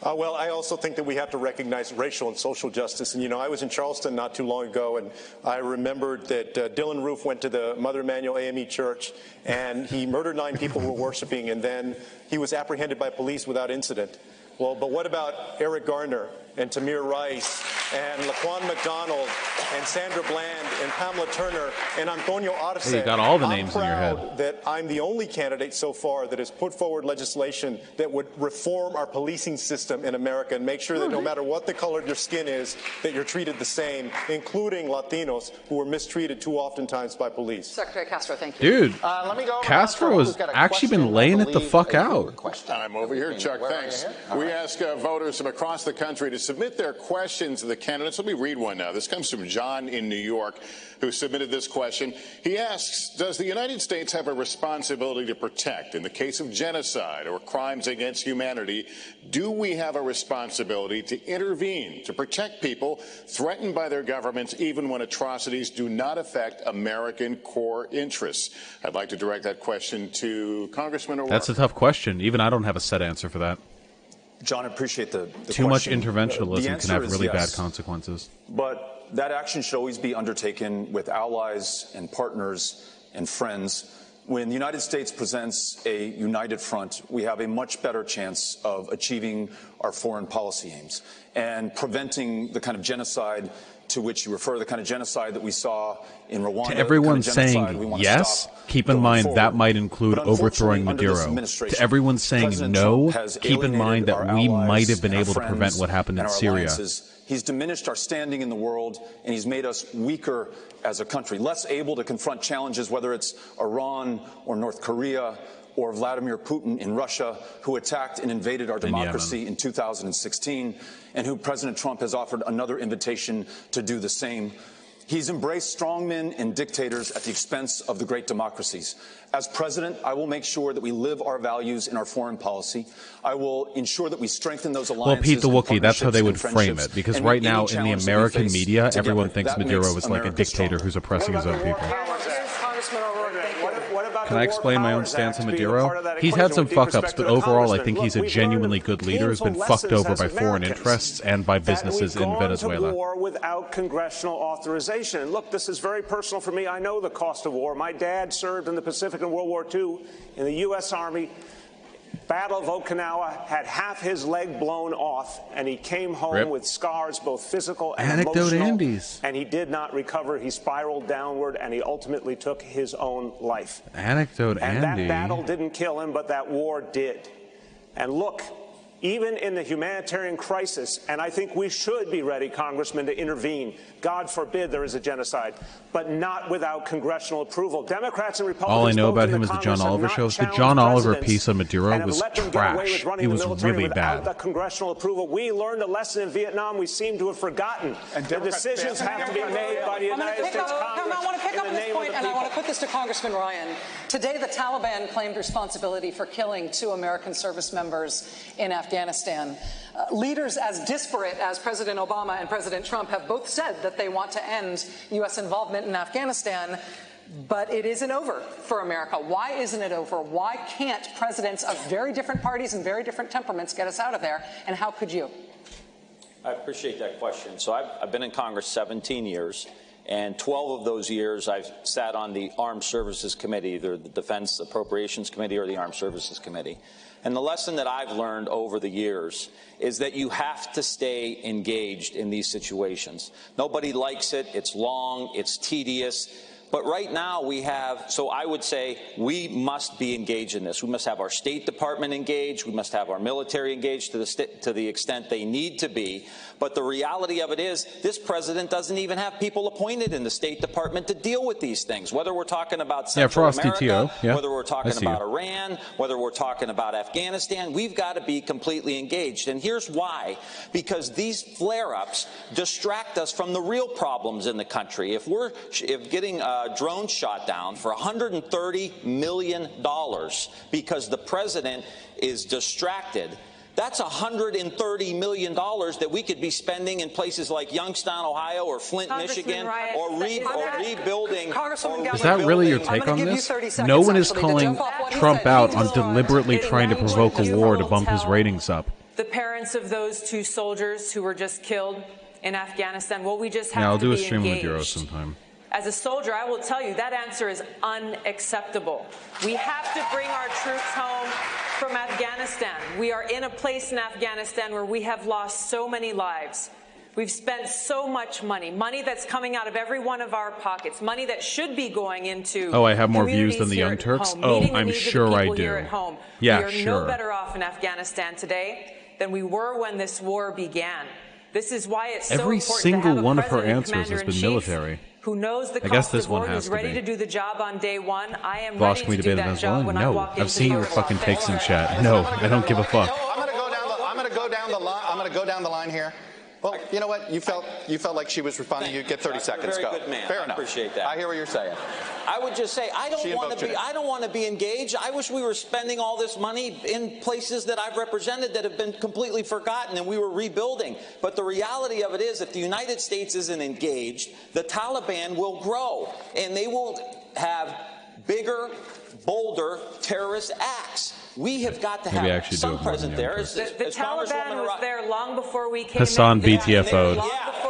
Well, I also think that we have to recognize racial and social justice. And, you know, I was in Charleston not too long ago, and I remembered that Dylan Roof went to the Mother Emanuel AME Church, and he murdered 9 people who were worshiping, and then he was apprehended by police without incident. Well, but what about Eric Garner and Tamir Rice and Laquan McDonald and Sandra Bland and Pamela Turner and Antonio Arce? Hey, you got all the names in your head. I'm proud that I'm the only candidate so far that has put forward legislation that would reform our policing system in America and make sure that no matter what the color of your skin is, that you're treated the same, including Latinos who are mistreated too oftentimes by police. Secretary Castro, thank you. Dude, Castro has actually been laying it the fuck out. I'm over here, Chuck. Thanks. We ask voters from across the country to submit their questions to the candidates. Let me read one now. This comes from John in New York, who submitted this question. He asks, does the United States have a responsibility to protect? In the case of genocide or crimes against humanity, do we have a responsibility to intervene, to protect people threatened by their governments, even when atrocities do not affect American core interests? I'd like to direct that question to Congressman O'Rourke. That's a tough question. Even I don't have a set answer for that. John, I appreciate the Too much question. interventionism can have really yes, bad consequences. But that action should always be undertaken with allies and partners and friends. When the United States presents a united front, we have a much better chance of achieving our foreign policy aims and preventing the kind of genocide to which you refer, the kind of genocide that we saw in Rwanda. To everyone saying yes, keep in mind that might include overthrowing Maduro. To everyone saying no, keep in mind that we might have been able to prevent what happened in Syria. He's diminished our standing in the world, and he's made us weaker as a country, less able to confront challenges, whether it's Iran or North Korea or Vladimir Putin in Russia, who attacked and invaded our democracy in 2016, and who President Trump has offered another invitation to do the same. He's embraced strongmen and dictators at the expense of the great democracies. As president, I will make sure that we live our values in our foreign policy. I will ensure that we strengthen those alliances. Well, Pete the Wookiee, that's how they would frame it. Because right now in the American media, everyone thinks Maduro is like a dictator who's oppressing his own people. Can I explain my own stance on Maduro? He's had some fuck-ups, but overall I think he's a genuinely good leader who's been fucked over by foreign interests and by businesses in Venezuela. To war without congressional authorization. And look, this is very personal for me. I know the cost of war. My dad served in the Pacific in World War II in the U.S. Army. Battle of Okinawa, had half his leg blown off, and he came home with scars, both physical and emotional. And he did not recover. He spiraled downward, and he ultimately took his own life. And that battle didn't kill him, but that war did. And look, even in the humanitarian crisis, and I think we should be ready, Congressman, to intervene. God forbid there is a genocide, but not without congressional approval. Democrats and Republicans. All I know about him is the John Oliver show. The John Oliver piece on Maduro was trash. It was really bad. The congressional approval. We learned a lesson in Vietnam we seem to have forgotten. And the decisions have to be made by the United States Congress. I want to pick up this point, and I want to put this to Congressman Ryan. Today, the Taliban claimed responsibility for killing 2 American service members in Afghanistan. Leaders as disparate as President Obama and President Trump have both said that they want to end U.S. involvement in Afghanistan, but it isn't over for America. Why isn't it over? Why can't presidents of very different parties and very different temperaments get us out of there? And how could you? I appreciate that question. So I've been in Congress 17 years. And 12 of those years, I've sat on the Armed Services Committee, either the Defense Appropriations Committee or the Armed Services Committee. And the lesson that I've learned over the years is that you have to stay engaged in these situations. Nobody likes it. It's long. It's tedious. But right now we have, so I would say we must be engaged in this. We must have our State Department engaged. We must have our military engaged to the extent they need to be. But the reality of it is this president doesn't even have people appointed in the State Department to deal with these things, whether we're talking about Central America, whether we're talking about Iran, whether we're talking about Afghanistan. We've got to be completely engaged. And here's why. Because these flare-ups distract us from the real problems in the country. If getting drones shot down for $130 million because the president is distracted, that's $130 million that we could be spending in places like Youngstown, Ohio, or Flint, Michigan, or rebuilding. Is that really your take on this? No one is calling Trump out on deliberately trying to provoke a war to bump his ratings up. The parents of those 2 soldiers who were just killed in Afghanistan, well, we just have I'll to do a be stream with engaged. Maduro sometime. As a soldier, I will tell you that answer is unacceptable. We have to bring our troops home from Afghanistan. We are in a place in Afghanistan where we have lost so many lives. We've spent so much money, money that's coming out of every one of our pockets, money that should be going into I have more views than the Young Turks? I'm sure I do. Yeah, we are no better off in Afghanistan today than we were when this war began. This is why it's so every important single to have a one of her president, answers has been military. Who knows the I guess cost this of one war, has who's to ready be. to do the job on day one. I am Vaush, ready can we to do debate that Venezuela? job when I No. walk I've into seen the your Oval fucking Office. takes in chat. No, I don't give a fuck. I'm going to go down the line. I'm going to go down the line here. Well, you know what? You felt like she was responding. You get 30 seconds. Very Go. good man. Fair I enough. appreciate that. I hear what you're saying. I would just say I don't want to be engaged. I wish we were spending all this money in places that I've represented that have been completely forgotten and we were rebuilding. But the reality of it is, if the United States isn't engaged, the Taliban will grow and they will have bigger, bolder terrorist acts. We have got to have some present there. The Taliban was there long before we came Hassan in. BTFO'd.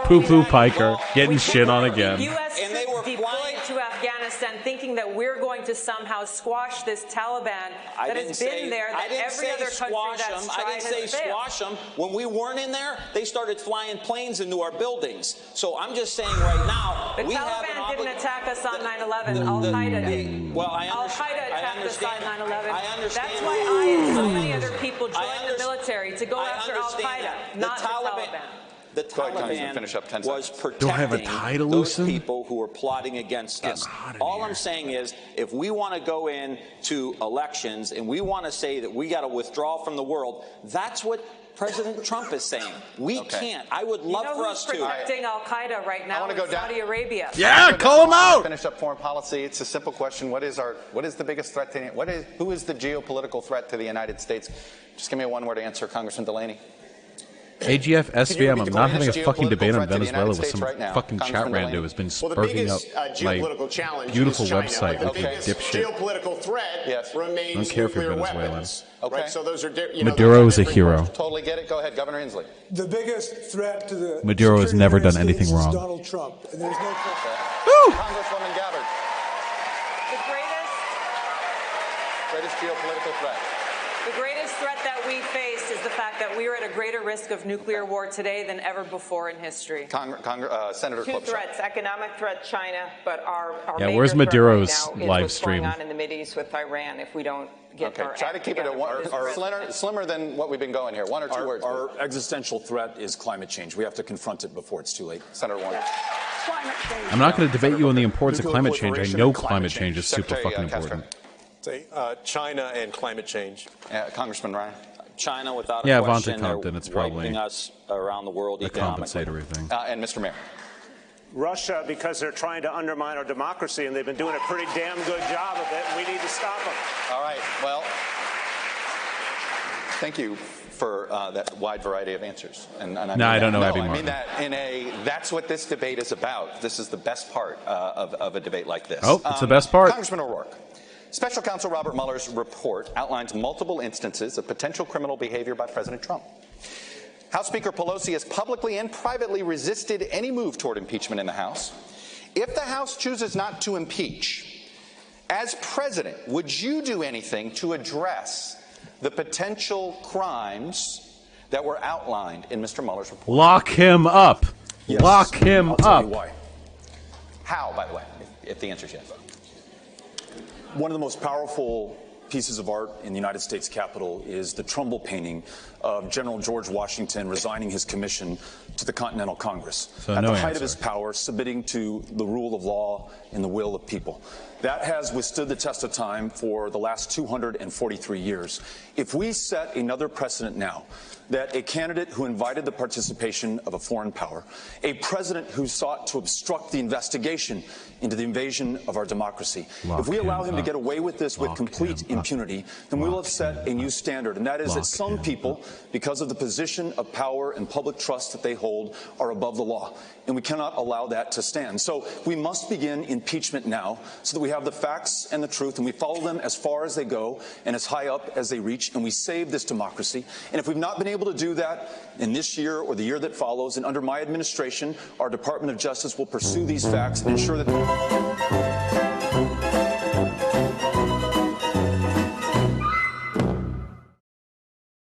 Poo-poo Piker, getting shit on again. U.S. troops deployed to Afghanistan thinking that we're going to somehow squash this Taliban that has been there, that every other country that's tried has failed. I didn't say squash them. When we weren't in there, they started flying planes into our buildings. So I'm just saying right now, the Taliban didn't attack us on 9/11. Al-Qaeda did. Well, Al-Qaeda attacked us on 9/11. That's why I and so many other people joined the military to go after Al-Qaeda, not the Taliban. The Taliban was protecting those people who were plotting against us. All I'm saying is, if we want to go into elections and we want to say that we got to withdraw from the world, that's what President Trump is saying. We can't. I would love for us to. Protecting Al-Qaeda right now in Saudi Arabia. Yeah, call him out. Finish up foreign policy. It's a simple question. What is the biggest threat to who is the geopolitical threat to the United States? Just give me a one-word answer, Congressman Delaney. AGF SVM, I'm not having a fucking debate on Venezuela with some fucking chat rando who's been sparking up my beautiful website with a dipshit. Geopolitical threat remains I don't care for nuclear Venezuela. weapons. Right? So those are Maduro is a hero. Totally get it. Go ahead, Governor Inslee. The biggest threat to the Maduro has never done United anything States is wrong. Donald Trump, and there's no question. Congresswoman Gabbard. The greatest geopolitical threat. The greatest threat that we face is the fact that we are at a greater risk of nuclear war today than ever before in history. Senator Two threats: economic threat, China, but our major where's threat Maduro's right now is live what's stream? going on in the Mideast with Iran. If we don't get our Try to act keep it together at slimmer than what we've been going here. One or two words. Our existential threat is climate change. We have to confront it before it's too late. Senator Warner. I'm not going to debate you on the importance of climate change. I know climate change is super fucking important. Say China and climate change. Congressman Ryan. China, without Yeah, a question, Vonta Compton, it's probably wiping us around the world the economically. compensatory thing. And Mr. Mayor. Russia, because they're trying to undermine our democracy, and they've been doing a pretty damn good job of it, and we need to stop them. All right. Well, thank you for that wide variety of answers. And I I don't know Abby I Martin. mean that that's what this debate is about. This is the best part of a debate like this. Oh, it's the best part. Congressman O'Rourke. Special Counsel Robert Mueller's report outlines multiple instances of potential criminal behavior by President Trump. House Speaker Pelosi has publicly and privately resisted any move toward impeachment in the House. If the House chooses not to impeach, as president, would you do anything to address the potential crimes that were outlined in Mr. Mueller's report? Lock him up. Yes. Lock him I'll tell up. you why. How, by the way? if the answer is yes. One of the most powerful pieces of art in the United States Capitol is the Trumbull painting of General George Washington resigning his commission to the Continental Congress. So at no the height answer. of his power, submitting to the rule of law and the will of people. That has withstood the test of time for the last 243 years. If we set another precedent now, that a candidate who invited the participation of a foreign power, a president who sought to obstruct the investigation into the invasion of our democracy, if we allow him to get away with this with complete impunity, then we will have set a new standard, and that is that some people, because of the position of power and public trust that they hold, are above the law. And we cannot allow that to stand. So we must begin impeachment now so that we have the facts and the truth, and we follow them as far as they go and as high up as they reach, and we save this democracy. And if we've not been able to do that in this year or the year that follows, and under my administration, our Department of Justice will pursue these facts and ensure that